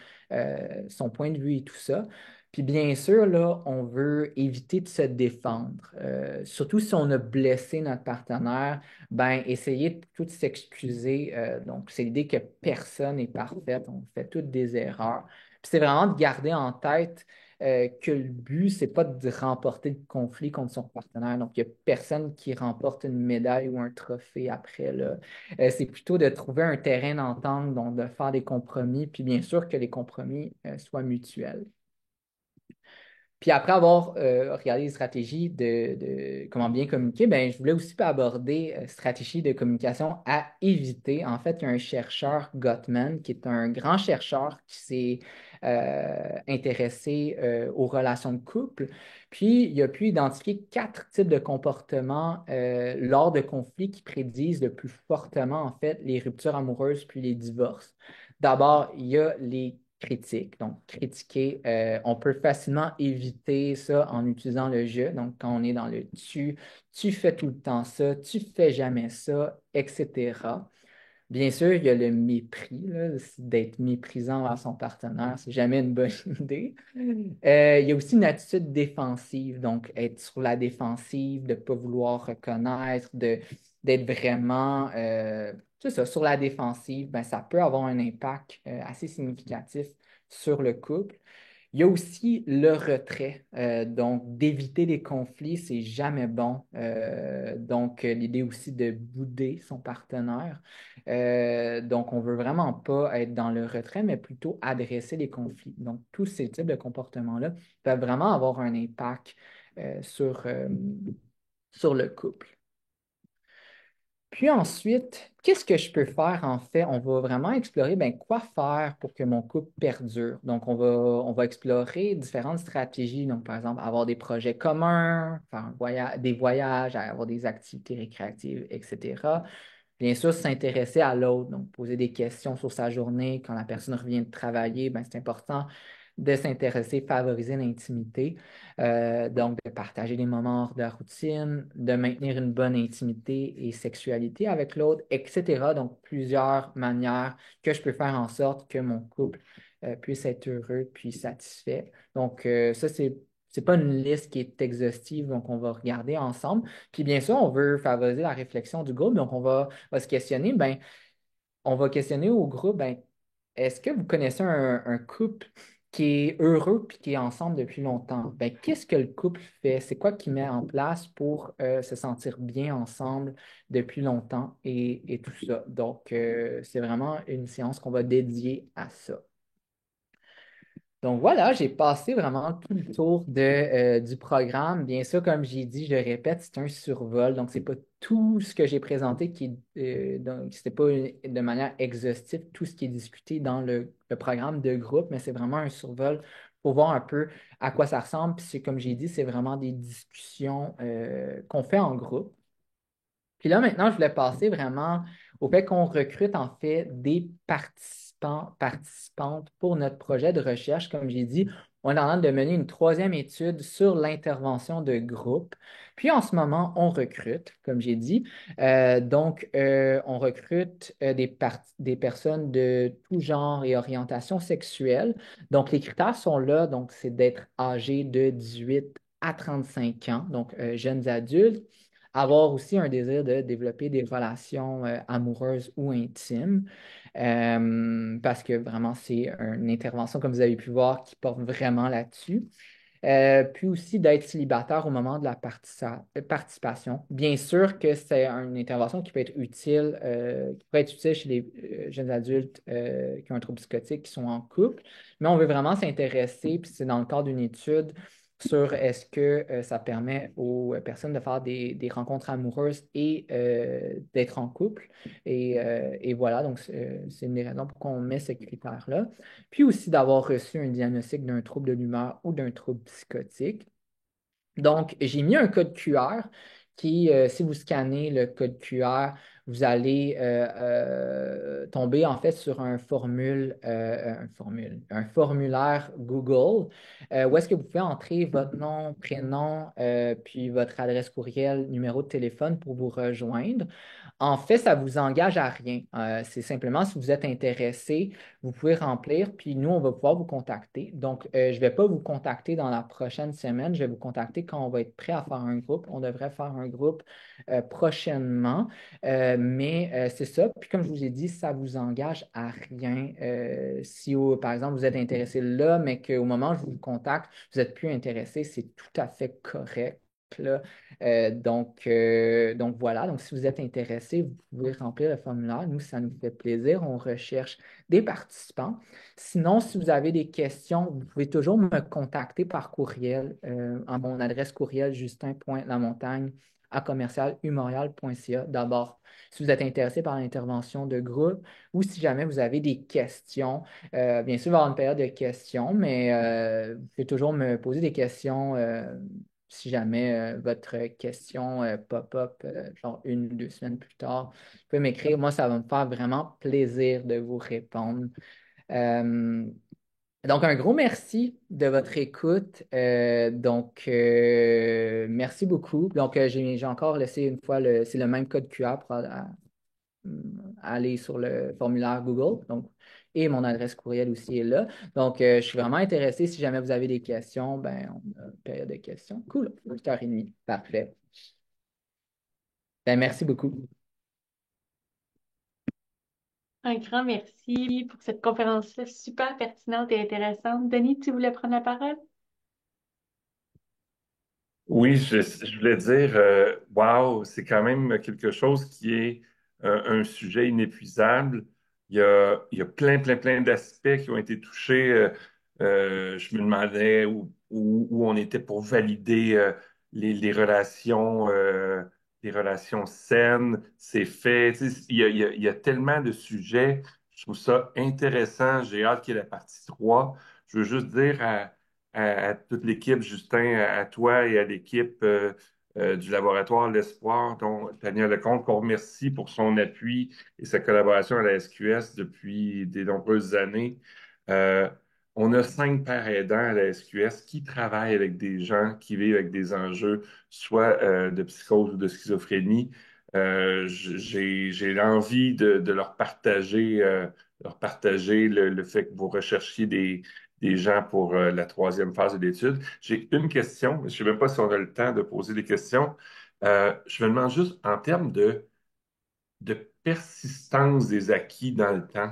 son point de vue et tout ça. Puis bien sûr, là, on veut éviter de se défendre. Surtout si on a blessé notre partenaire, ben, essayer de tout s'excuser. Donc, c'est l'idée que personne n'est parfait, on fait toutes des erreurs. Puis c'est vraiment de garder en tête que le but, c'est pas de remporter le conflit contre son partenaire. Donc, il n'y a personne qui remporte une médaille ou un trophée après, là. C'est plutôt de trouver un terrain d'entente, donc de faire des compromis, puis bien sûr que les compromis soient mutuels. Puis après avoir regardé les stratégies de comment bien communiquer, ben, je voulais aussi aborder stratégie de communication à éviter. En fait, il y a un chercheur, Gottman, qui est un grand chercheur qui s'est intéressé aux relations de couple. Puis, il a pu identifier 4 types de comportements lors de conflits qui prédisent le plus fortement, en fait, les ruptures amoureuses puis les divorces. D'abord, il y a les critiques. Donc, critiquer, on peut facilement éviter ça en utilisant le je. Donc, quand on est dans le tu fais tout le temps ça, tu fais jamais ça, etc. Bien sûr, il y a le mépris, là, d'être méprisant à son partenaire, c'est jamais une bonne idée. Il y a aussi une attitude défensive, donc être sur la défensive, de ne pas vouloir reconnaître, d'être vraiment c'est ça, sur la défensive, ben, ça peut avoir un impact assez significatif sur le couple. Il y a aussi le retrait, donc d'éviter les conflits, c'est jamais bon. Donc, l'idée aussi de bouder son partenaire. Donc, on ne veut vraiment pas être dans le retrait, mais plutôt adresser les conflits. Donc, tous ces types de comportements-là peuvent vraiment avoir un impact sur le couple. Puis ensuite, qu'est-ce que je peux faire en fait? On va vraiment explorer ben, quoi faire pour que mon couple perdure. Donc, on va explorer différentes stratégies. Donc, par exemple, avoir des projets communs, faire des voyages, avoir des activités récréatives, etc. Bien sûr, s'intéresser à l'autre, donc poser des questions sur sa journée. Quand la personne revient de travailler, ben, c'est important de s'intéresser, favoriser l'intimité, donc de partager des moments hors de la routine, de maintenir une bonne intimité et sexualité avec l'autre, etc. Donc, plusieurs manières que je peux faire en sorte que mon couple puisse être heureux puis satisfait. Donc, ça, c'est pas une liste qui est exhaustive, donc on va regarder ensemble. Puis bien sûr, on veut favoriser la réflexion du groupe, donc va se questionner, ben, on va questionner au groupe, ben, est-ce que vous connaissez un couple qui est heureux puis qui est ensemble depuis longtemps? Ben, qu'est-ce que le couple fait? C'est quoi qu'il met en place pour se sentir bien ensemble depuis longtemps et tout ça? Donc, c'est vraiment une séance qu'on va dédier à ça. Donc voilà, j'ai passé vraiment tout le tour du programme. Bien sûr, comme j'ai dit, je le répète, c'est un survol. Donc, c'est pas tout ce que j'ai présenté donc, c'était pas de manière exhaustive tout ce qui est discuté dans le programme de groupe, mais c'est vraiment un survol pour voir un peu à quoi ça ressemble. Puis comme j'ai dit, c'est vraiment des discussions qu'on fait en groupe. Puis là, maintenant, je voulais passer vraiment au fait qu'on recrute en fait des participants, participantes pour notre projet de recherche. Comme j'ai dit, on est en train de mener une troisième étude sur l'intervention de groupe. Puis en ce moment, on recrute, comme j'ai dit. On recrute des personnes de tout genre et orientation sexuelle. Donc, les critères sont là. Donc, c'est d'être âgé de 18 à 35 ans, donc jeunes adultes, avoir aussi un désir de développer des relations amoureuses ou intimes, parce que vraiment, c'est une intervention, comme vous avez pu voir, qui porte vraiment là-dessus. Puis aussi d'être célibataire au moment de la participation. Bien sûr que c'est une intervention qui peut être utile, qui peut être utile chez les jeunes adultes qui ont un trouble psychotique, qui sont en couple, mais on veut vraiment s'intéresser, puis c'est dans le cadre d'une étude sur est-ce que ça permet aux personnes de faire des rencontres amoureuses et d'être en couple. Et voilà, donc c'est une des raisons pour qu'on met ce critère-là. Puis aussi d'avoir reçu un diagnostic d'un trouble de l'humeur ou d'un trouble psychotique. Donc, j'ai mis un code QR qui, si vous scannez le code QR, vous allez tomber en fait sur un formulaire Google, où est-ce que vous pouvez entrer votre nom, prénom, puis votre adresse courriel, numéro de téléphone pour vous rejoindre. En fait, ça ne vous engage à rien. C'est simplement si vous êtes intéressé, vous pouvez remplir, puis nous, on va pouvoir vous contacter. Donc, je ne vais pas vous contacter dans la prochaine semaine, je vais vous contacter quand on va être prêt à faire un groupe. On devrait faire un groupe prochainement, mais c'est ça. Puis, comme je vous ai dit, ça ne vous engage à rien. Si, par exemple, vous êtes intéressé là, mais qu'au moment où je vous contacte, vous n'êtes plus intéressé, c'est tout à fait correct. Là. Donc voilà, donc si vous êtes intéressé, vous pouvez remplir le formulaire. Nous, ça nous fait plaisir. On recherche des participants. Sinon, si vous avez des questions, vous pouvez toujours me contacter par courriel à mon adresse courriel justin.lamontagne@commercialumorial.ca. D'abord, si vous êtes intéressé par l'intervention de groupe ou si jamais vous avez des questions, bien sûr, il va y avoir une période de questions, mais vous pouvez toujours me poser des questions si jamais votre question pop-up, genre 1 ou 2 semaines plus tard. Vous pouvez m'écrire. Moi, ça va me faire vraiment plaisir de vous répondre. Euh, donc, un gros merci de votre écoute. Merci beaucoup. Donc, j'ai encore laissé une fois c'est le même code QR pour aller sur le formulaire Google. Donc, et mon adresse courriel aussi est là. Donc, je suis vraiment intéressé. Si jamais vous avez des questions, ben, on a une période de questions. Cool. 8h30. Parfait. Ben, merci beaucoup. Un grand merci pour cette conférence-là super pertinente et intéressante. Denis, tu voulais prendre la parole? Oui, je voulais dire, wow, c'est quand même quelque chose qui est un sujet inépuisable. Il y a plein, plein, plein d'aspects qui ont été touchés. Je me demandais où on était pour valider les relations saines, c'est fait. Tu sais, il y a tellement de sujets. Je trouve ça intéressant. J'ai hâte qu'il y ait la partie 3. Je veux juste dire à toute l'équipe, Justin, à toi et à l'équipe du laboratoire L'Espoir, dont Tania Lecomte, qu'on remercie pour son appui et sa collaboration à la SQS depuis des nombreuses années. Euh, on a 5 pairs aidants à la SQS qui travaillent avec des gens qui vivent avec des enjeux, soit de psychose ou de schizophrénie. J'ai l'envie de leur partager le fait que vous recherchiez des gens pour la troisième phase de l'étude. J'ai une question, je ne sais même pas si on a le temps de poser des questions. Je me demande juste en termes de persistance des acquis dans le temps.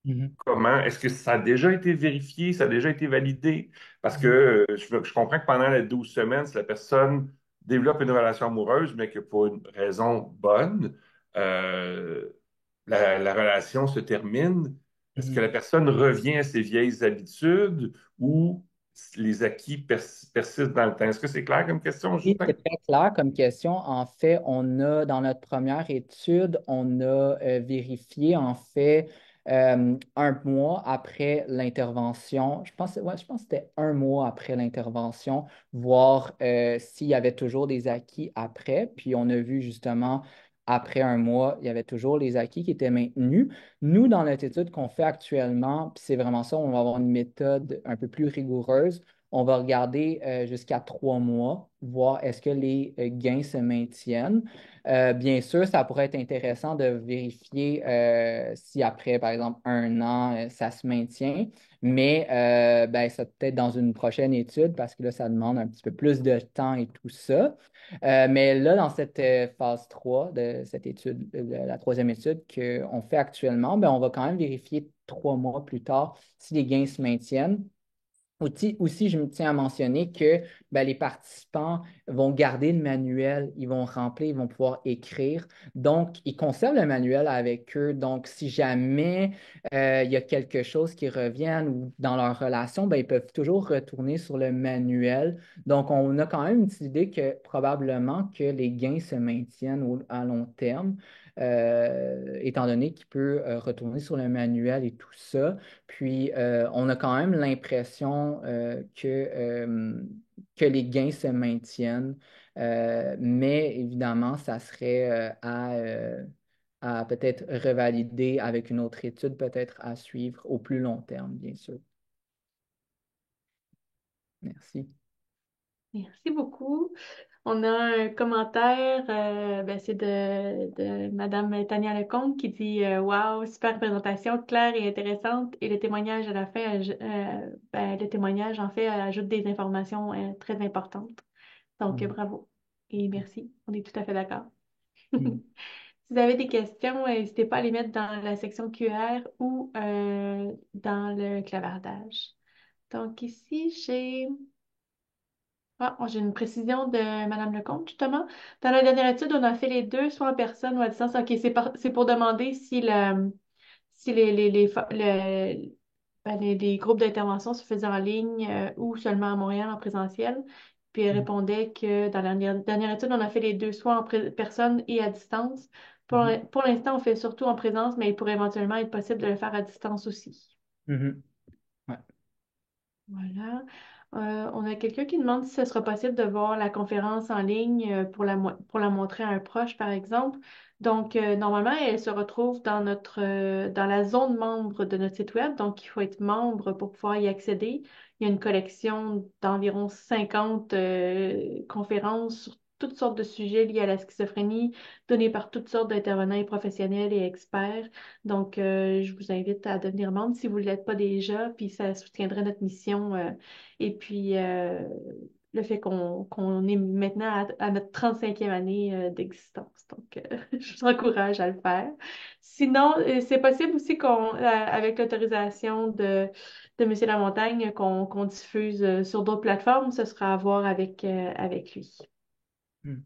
Mhm. Comment? Est-ce que ça a déjà été vérifié, ça a déjà été validé? Parce que Mhm. je comprends que pendant les 12 semaines, si la personne développe une relation amoureuse, mais que pour une raison bonne, euh, la relation se termine, est-ce que Mhm. la personne revient à ses vieilles habitudes ou les acquis persistent dans le temps? Est-ce que c'est clair comme question, Oui, Justin? c'est très clair comme question. En fait, dans notre première étude, on a vérifié, en fait, un mois après l'intervention, ouais, je pense que c'était un mois après l'intervention, voir s'il y avait toujours des acquis après. Puis on a vu justement, après un mois, il y avait toujours les acquis qui étaient maintenus. Nous, dans notre étude qu'on fait actuellement, puis c'est vraiment ça, on va avoir une méthode un peu plus rigoureuse. On va regarder jusqu'à 3 mois, voir est-ce que les gains se maintiennent. Bien sûr, ça pourrait être intéressant de vérifier si après, par exemple, un an, ça se maintient, mais ben, ça peut-être dans une prochaine étude parce que là, ça demande un petit peu plus de temps et tout ça. Mais là, dans cette phase 3 de cette étude, de la troisième étude qu'on fait actuellement, ben, on va quand même vérifier 3 mois plus tard si les gains se maintiennent. Aussi, je me tiens à mentionner que ben, les participants vont garder le manuel, ils vont remplir, ils vont pouvoir écrire. Donc, ils conservent le manuel avec eux. Donc, si jamais il y a quelque chose qui revienne ou dans leur relation, ben, ils peuvent toujours retourner sur le manuel. Donc, on a quand même une petite idée que probablement que les gains se maintiennent à long terme, étant donné qu'il peut retourner sur le manuel et tout ça. Puis, on a quand même l'impression que les gains se maintiennent, mais évidemment, ça serait à peut-être revalider avec une autre étude, peut-être à suivre au plus long terme, bien sûr. Merci. Merci beaucoup. On a un commentaire, ben, c'est de Madame Tania Lecomte qui dit Wow, super présentation, claire et intéressante. Et le témoignage à la fin, ben, le témoignage en fait ajoute des informations très importantes. Donc, Mm. bravo et merci. On est tout à fait d'accord. Mm. Si vous avez des questions, n'hésitez pas à les mettre dans la section QR ou dans le clavardage. Donc, ici, j'ai une précision de Madame Lecomte, justement. Dans la dernière étude, on a fait les deux, soit en personne ou à distance. OK, c'est pour demander si les groupes d'intervention se faisaient en ligne ou seulement à Montréal en présentiel. Puis elle Mm. répondait que dans la dernière étude, on a fait les deux, soit en personne et à distance. Mhm. Pour l'instant, on fait surtout en présence, mais il pourrait éventuellement être possible de le faire à distance aussi. Mhm. Ouais. Voilà. On a quelqu'un qui demande si ce sera possible de voir la conférence en ligne pour la montrer à un proche, par exemple. Donc, normalement, elle se retrouve dans la zone membre de notre site web. Donc, il faut être membre pour pouvoir y accéder. Il y a une collection d'environ 50 conférences sur toutes sortes de sujets liés à la schizophrénie, données par toutes sortes d'intervenants et professionnels et experts. Donc, je vous invite à devenir membre si vous ne l'êtes pas déjà, puis ça soutiendrait notre mission. Et puis, le fait qu'on est maintenant à notre 35e année d'existence. Donc, je vous encourage à le faire. Sinon, c'est possible aussi avec l'autorisation de M. Lamontagne, qu'on diffuse sur d'autres plateformes. Ce sera à voir avec lui. Mm.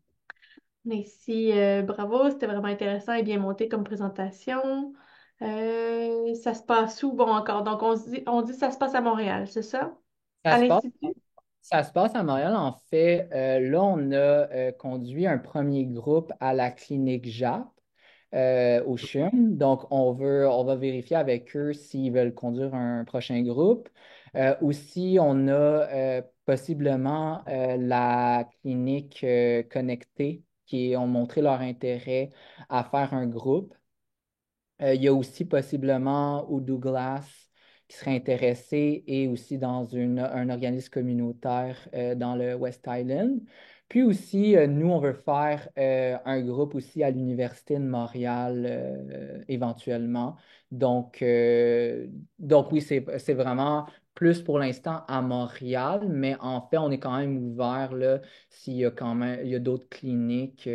Merci, bravo, c'était vraiment intéressant et bien monté comme présentation. Ça se passe où? Bon, encore. Donc, on dit que ça se passe à Montréal, c'est ça? Ça À se passe l'Institut? Ça se passe à Montréal. En fait, là, on a conduit un premier groupe à la clinique JAP au CHUM. Donc, on va vérifier avec eux s'ils veulent conduire un prochain groupe. Aussi, on a possiblement la clinique connectée qui ont montré leur intérêt à faire un groupe. Il y a aussi possiblement ou Douglas qui serait intéressé et aussi dans un organisme communautaire dans le West Island. Puis aussi, nous, on veut faire un groupe aussi à l'Université de Montréal éventuellement. Donc, donc oui, c'est vraiment plus pour l'instant à Montréal, mais en fait, on est quand même ouvert là, s'il y a quand même, il y a d'autres cliniques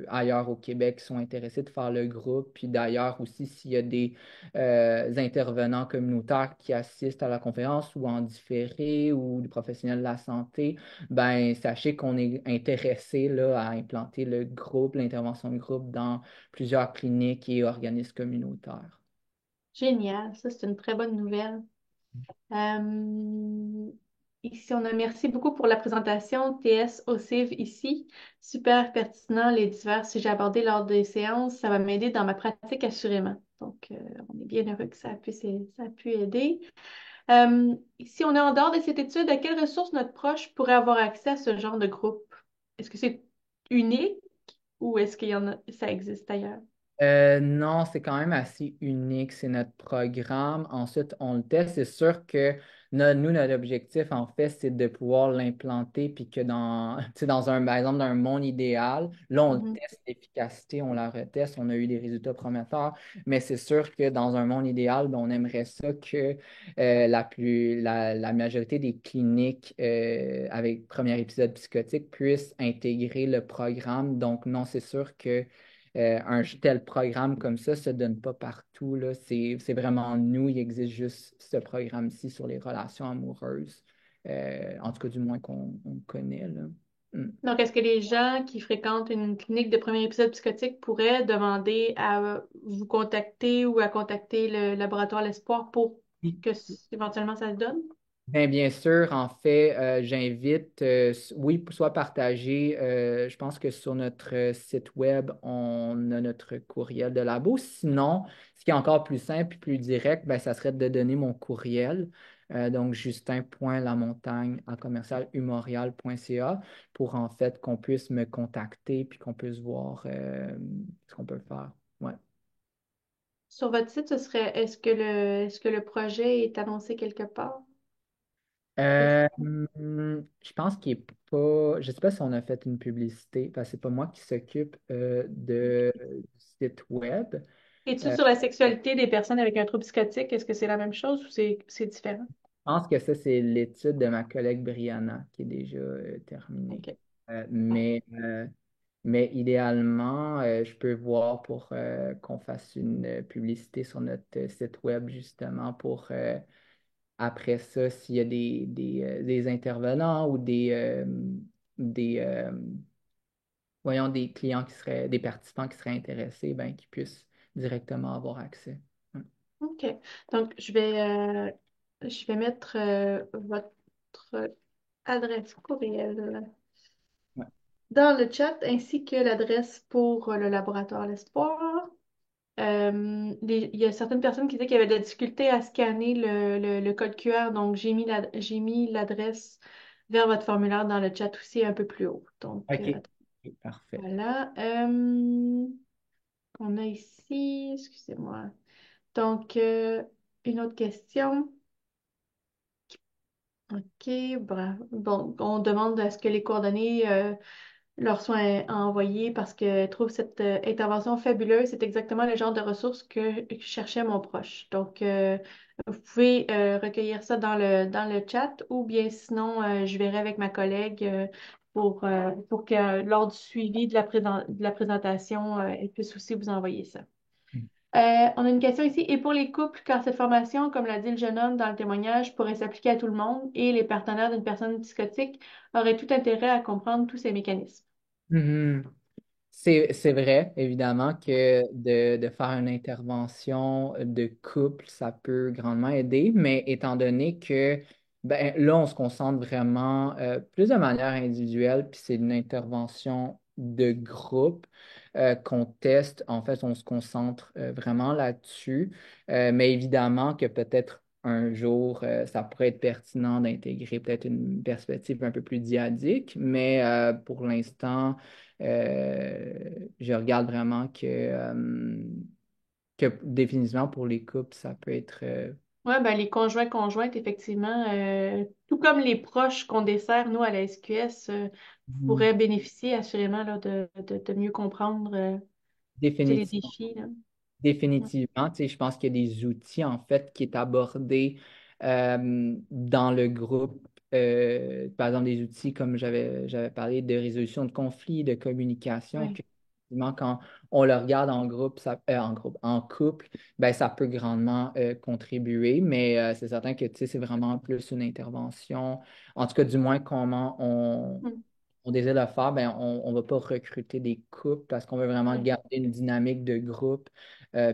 ailleurs au Québec qui sont intéressés de faire le groupe. Puis d'ailleurs aussi, s'il y a des intervenants communautaires qui assistent à la conférence ou en différé ou des professionnels de la santé, ben sachez qu'on est intéressé là, à implanter le groupe, l'intervention de groupe dans plusieurs cliniques et organismes communautaires. Génial, ça c'est une très bonne nouvelle. Ici, on a merci beaucoup pour la présentation. TS OCIV ici. Super pertinent les divers sujets abordés lors des séances. Ça va m'aider dans ma pratique assurément. Donc, on est bien heureux que ça a pu aider. Si on est en dehors de cette étude, à quelles ressources notre proche pourrait avoir accès à ce genre de groupe? Est-ce que c'est unique ou est-ce qu'il y en a, ça existe ailleurs? Non, c'est quand même assez unique. C'est notre programme. Ensuite, on le teste. C'est sûr que nous, notre objectif, en fait, c'est de pouvoir l'implanter puis que tu sais, dans un, par exemple, dans un monde idéal, là, on le Mhm. teste l'efficacité, on la reteste, on a eu des résultats prometteurs. Mais c'est sûr que dans un monde idéal, ben, on aimerait ça que la majorité des cliniques avec premier épisode psychotique puissent intégrer le programme. Donc, non, c'est sûr que un tel programme comme ça se donne pas partout, là. C'est vraiment nous, il existe juste ce programme-ci sur les relations amoureuses. En tout cas, du moins qu'on connaît, là. Mm. Donc, est-ce que les gens qui fréquentent une clinique de premier épisode psychotique pourraient demander à vous contacter ou à contacter le laboratoire L'Espoir pour que éventuellement ça se donne? Bien sûr, en fait, j'invite, oui, soit partager, je pense que sur notre site web, on a notre courriel de labo. Sinon, ce qui est encore plus simple et plus direct, ben, ça serait de donner mon courriel. Donc, justin.lamontagne@commercialumorial.ca pour en fait qu'on puisse me contacter puis qu'on puisse voir ce qu'on peut faire. Ouais. Sur votre site, est-ce que le projet est annoncé quelque part? Je pense qu'il est pas. Je sais pas si on a fait une publicité, parce que c'est pas moi qui s'occupe du site web. Études Je sur la sexualité des personnes avec un trouble psychotique, est-ce que c'est la même chose ou c'est différent? pense que ça, c'est l'étude de ma collègue Brianna qui est déjà terminée. OK. Euh, Bon. mais, euh, mais idéalement, je peux voir pour qu'on fasse une publicité sur notre site web justement pour après ça, s'il y a des intervenants ou des, voyons, des clients qui seraient, des participants qui seraient intéressés, ben, qui puissent directement avoir accès. Ouais. OK. Donc, je vais mettre votre adresse courriel Ouais. dans le chat ainsi que l'adresse pour le laboratoire L'Espoir. Il y a certaines personnes qui disaient qu'il y avait de la difficulté à scanner le code QR, donc j'ai mis l'adresse vers votre formulaire dans le chat aussi un peu plus haut. Donc, OK. OK, parfait. voilà. On a ici, excusez-moi. Donc, une autre question. OK, bravo. Bon, on demande à ce que les coordonnées leur soient envoyées parce que je trouve cette intervention fabuleuse. C'est exactement le genre de ressources que cherchait mon proche. Donc, vous pouvez recueillir ça dans le chat ou bien sinon, je verrai avec ma collègue pour que lors du suivi de de la présentation, elle puisse aussi vous envoyer ça. On a une question ici. Et pour les couples, car cette formation, comme l'a dit le jeune homme dans le témoignage, pourrait s'appliquer à tout le monde et les partenaires d'une personne psychotique auraient tout intérêt à comprendre tous ces mécanismes. Mhm. C'est vrai, évidemment, que de faire une intervention de couple, ça peut grandement aider, mais étant donné que ben, là, on se concentre vraiment plus de manière individuelle, puis c'est une intervention de groupe qu'on teste. En fait, on se concentre vraiment là-dessus. Mais évidemment que peut-être un jour, ça pourrait être pertinent d'intégrer peut-être une perspective un peu plus dyadique, mais pour l'instant, je regarde vraiment que définitivement pour les couples, ça peut être. Oui, ben les conjoints conjointes, effectivement, tout comme les proches qu'on dessert, nous, à la SQS, Mhm. pourraient bénéficier assurément là, de mieux comprendre tu sais, les Définitivement. défis. Là. Définitivement, tu sais, je pense qu'il y a des outils en fait qui est abordé dans le groupe. Par exemple, des outils comme j'avais parlé de résolution de conflits, de communication, Ouais. que effectivement, quand on le regarde en groupe, en couple, ben, ça peut grandement contribuer, mais c'est certain que tu sais, c'est vraiment plus une intervention. En tout cas, du moins, comment Mm. on désire le faire, ben, on ne va pas recruter des couples parce qu'on veut vraiment Ouais. garder une dynamique de groupe.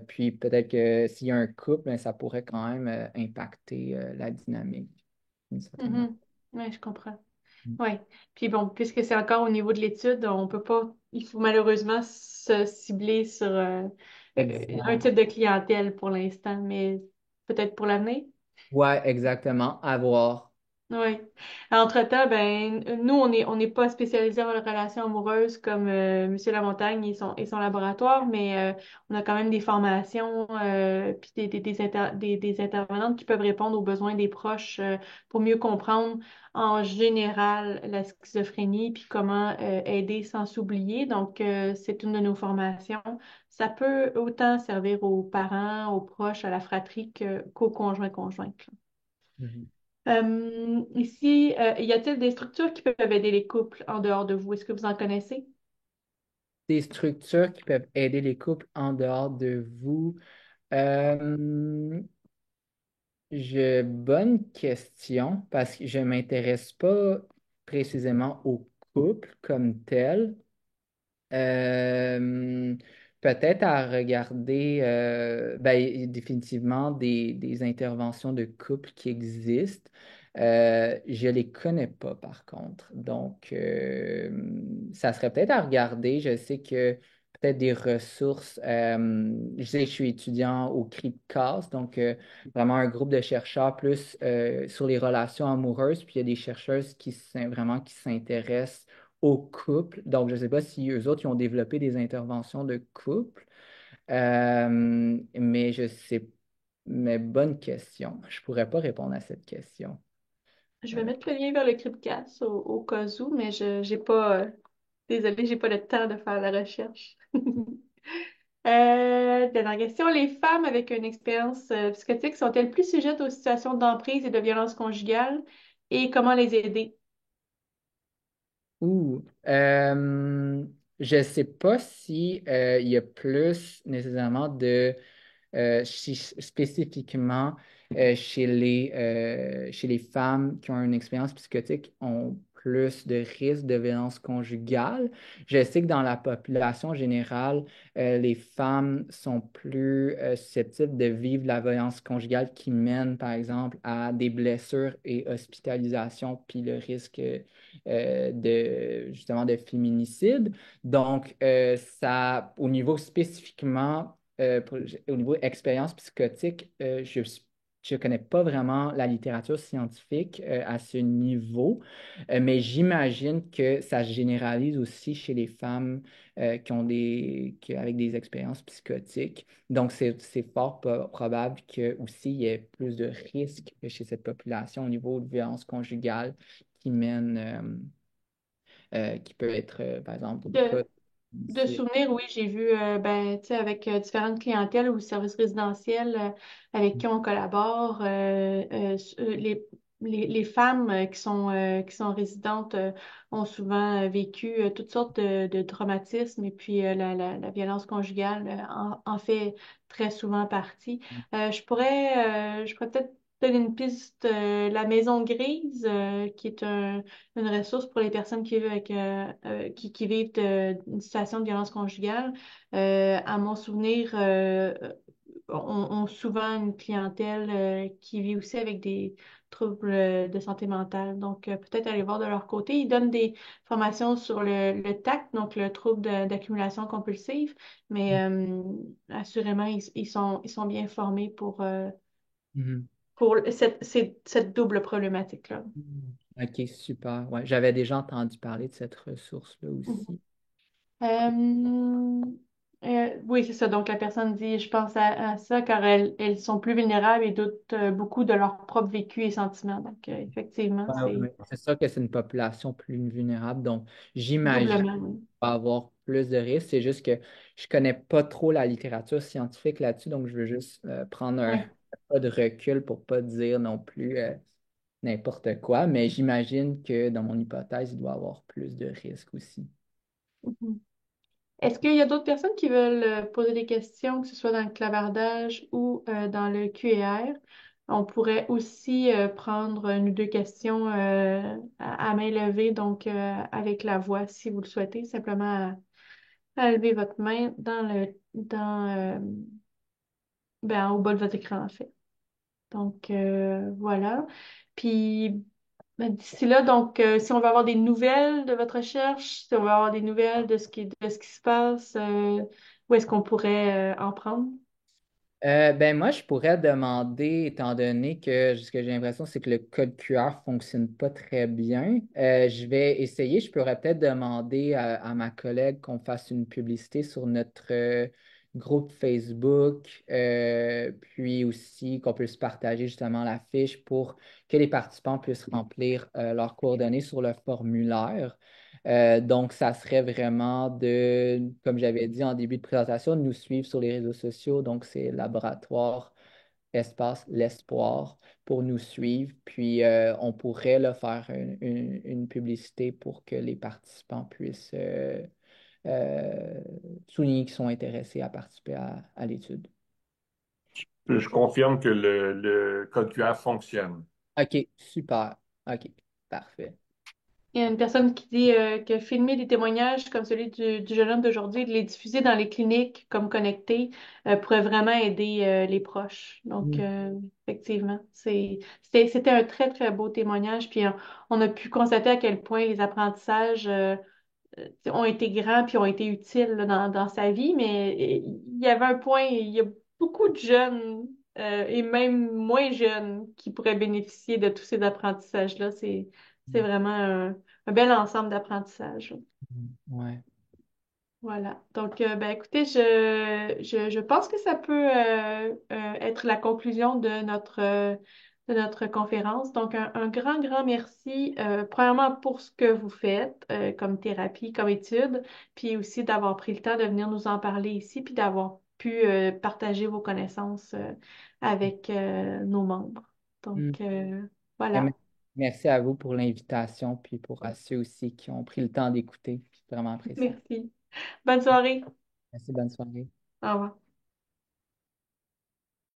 Puis peut-être que s'il y a un couple, ben, ça pourrait quand même impacter la dynamique d'une certaine manière. Mhm. Ouais, je comprends. Oui. Puis bon, puisque c'est encore au niveau de l'étude, on peut pas, il faut malheureusement se cibler sur un Exact. type de clientèle pour l'instant, mais peut-être pour l'avenir. Ouais, exactement. À voir. Oui. Entre-temps, ben, nous, on n'est pas spécialisés en relations amoureuses comme Monsieur Lamontagne et son laboratoire, mais on a quand même des formations puis des intervenantes qui peuvent répondre aux besoins des proches pour mieux comprendre en général la schizophrénie puis comment aider sans s'oublier. Donc, c'est une de nos formations. Ça peut autant servir aux parents, aux proches, à la fratrie qu'aux conjoints-conjointes. Mhm. Ici, y a-t-il des structures qui peuvent aider les couples en dehors de vous? Est-ce que vous en connaissez? Des structures qui peuvent aider les couples en dehors de vous. Euh, bonne question parce que je ne m'intéresse pas précisément aux couples comme tel. Euh, peut-être à regarder ben, définitivement des interventions de couple qui existent. Je les connais pas par contre. Donc, ça serait peut-être à regarder. Je sais que peut-être des ressources. Je sais que je suis étudiant au CRIPCAS, donc vraiment un groupe de chercheurs plus sur les relations amoureuses. Puis il y a des chercheuses vraiment qui s'intéressent au couple. Donc, je ne sais pas si eux autres ils ont développé des interventions de couple, mais je sais. Mais bonne question. Je ne pourrais pas répondre à cette question. Je vais Euh, mettre le lien vers le Cripcast au cas où, mais je j'ai pas désolée, j'ai pas le temps de faire la recherche. Dernière question. Les femmes avec une expérience psychotique sont-elles plus sujettes aux situations d'emprise et de violence conjugale et comment les aider? ouh, je ne sais pas si il y a plus nécessairement de spécifiquement chez les femmes qui ont une expérience psychotique ont plus de risques de violence conjugale. Je sais que dans la population générale, les femmes sont plus susceptibles de vivre la violence conjugale qui mène, par exemple, à des blessures et hospitalisations, puis le risque de justement de féminicide. Donc, au niveau spécifiquement au niveau expérience psychotique, je ne connais pas vraiment la littérature scientifique à ce niveau, mais j'imagine que ça se généralise aussi chez les femmes avec des expériences psychotiques. Donc, c'est fort probable que aussi il y ait plus de risques chez cette population au niveau de violence conjugale qui mène, qui peut être, par exemple, des cas De de souvenirs, oui, j'ai vu ben, tu sais, avec différentes clientèles ou services résidentiels avec qui on collabore, les femmes qui sont résidentes ont souvent vécu toutes sortes de traumatismes et puis la violence conjugale en fait très souvent partie. Je pourrais peut-être donner une piste, la Maison Grise, qui est une ressource pour les personnes qui vivent qui vivent une situation de violence conjugale. À mon souvenir, ont souvent une clientèle qui vit aussi avec des troubles de santé mentale. Donc, peut-être aller voir de leur côté. Ils donnent des formations sur le TAC, donc le trouble d'accumulation compulsive, mais assurément, ils sont bien formés Mhm. pour cette double problématique-là. OK, super. Ouais, j'avais déjà entendu parler de cette ressource-là Mhm. aussi. Oui, c'est ça. Donc, la personne dit, je pense à ça car elles sont plus vulnérables et doutent beaucoup de leur propre vécu et sentiments. Donc, effectivement, Ouais, c'est ouais. C'est sûr que c'est une population plus vulnérable, donc j'imagine qu'il doublement, oui. va y avoir plus de risques. C'est juste que je connais pas trop la littérature scientifique là-dessus, donc je veux juste prendre un Ouais. pas de recul pour pas dire non plus n'importe quoi, mais j'imagine que dans mon hypothèse, il doit y avoir plus de risques aussi. Mhm. Est-ce qu'il y a d'autres personnes qui veulent poser des questions, que ce soit dans le clavardage ou dans le QR? On pourrait aussi prendre une ou deux questions à main levée, donc avec la voix, si vous le souhaitez, simplement à lever votre main ben, au bas de votre écran, en fait. Donc, voilà. Puis, Ben, d'ici là, donc, si on veut avoir des nouvelles de votre recherche, si on veut avoir des nouvelles de ce qui se passe, où est-ce qu'on pourrait en prendre? Ben moi, je pourrais demander, étant donné que ce que j'ai l'impression, c'est que le code QR fonctionne pas très bien. Je vais essayer, je pourrais peut-être demander à ma collègue qu'on fasse une publicité sur notre groupe Facebook, puis aussi qu'on puisse partager justement la fiche pour que les participants puissent remplir leurs coordonnées sur le formulaire. Donc, ça serait vraiment de, comme j'avais dit en début de présentation, de nous suivre sur les réseaux sociaux. Donc, c'est Laboratoire Espace L'Espoir pour nous suivre. Puis, on pourrait là, faire une publicité pour que les participants puissent euh, souligner qu'ils sont intéressés à participer à l'étude. Je confirme que le code QR fonctionne. OK, super. OK, parfait. Il y a une personne qui dit que filmer des témoignages comme celui du jeune homme d'aujourd'hui, de les diffuser dans les cliniques comme connectés, pourrait vraiment aider les proches. Donc, Mm. effectivement, c'était un très, très beau témoignage. Puis, on a pu constater à quel point les apprentissages ont été grands puis ont été utiles là, dans sa vie. Mais il y avait un point, il y a beaucoup de jeunes et même moins jeunes qui pourraient bénéficier de tous ces apprentissages-là. C'est vraiment un bel ensemble d'apprentissage. Ouais. Voilà. Donc, ben, écoutez, je pense que ça peut être la conclusion de notre conférence. Donc, un grand, grand merci, premièrement pour ce que vous faites comme thérapie, comme étude, puis aussi d'avoir pris le temps de venir nous en parler ici, puis d'avoir pu partager vos connaissances avec nos membres. Mm. Donc, Ben, voilà. merci à vous pour l'invitation, puis pour à ceux aussi qui ont pris le temps d'écouter. C'est vraiment apprécié. Merci. Bonne soirée. Merci, bonne soirée. Au revoir.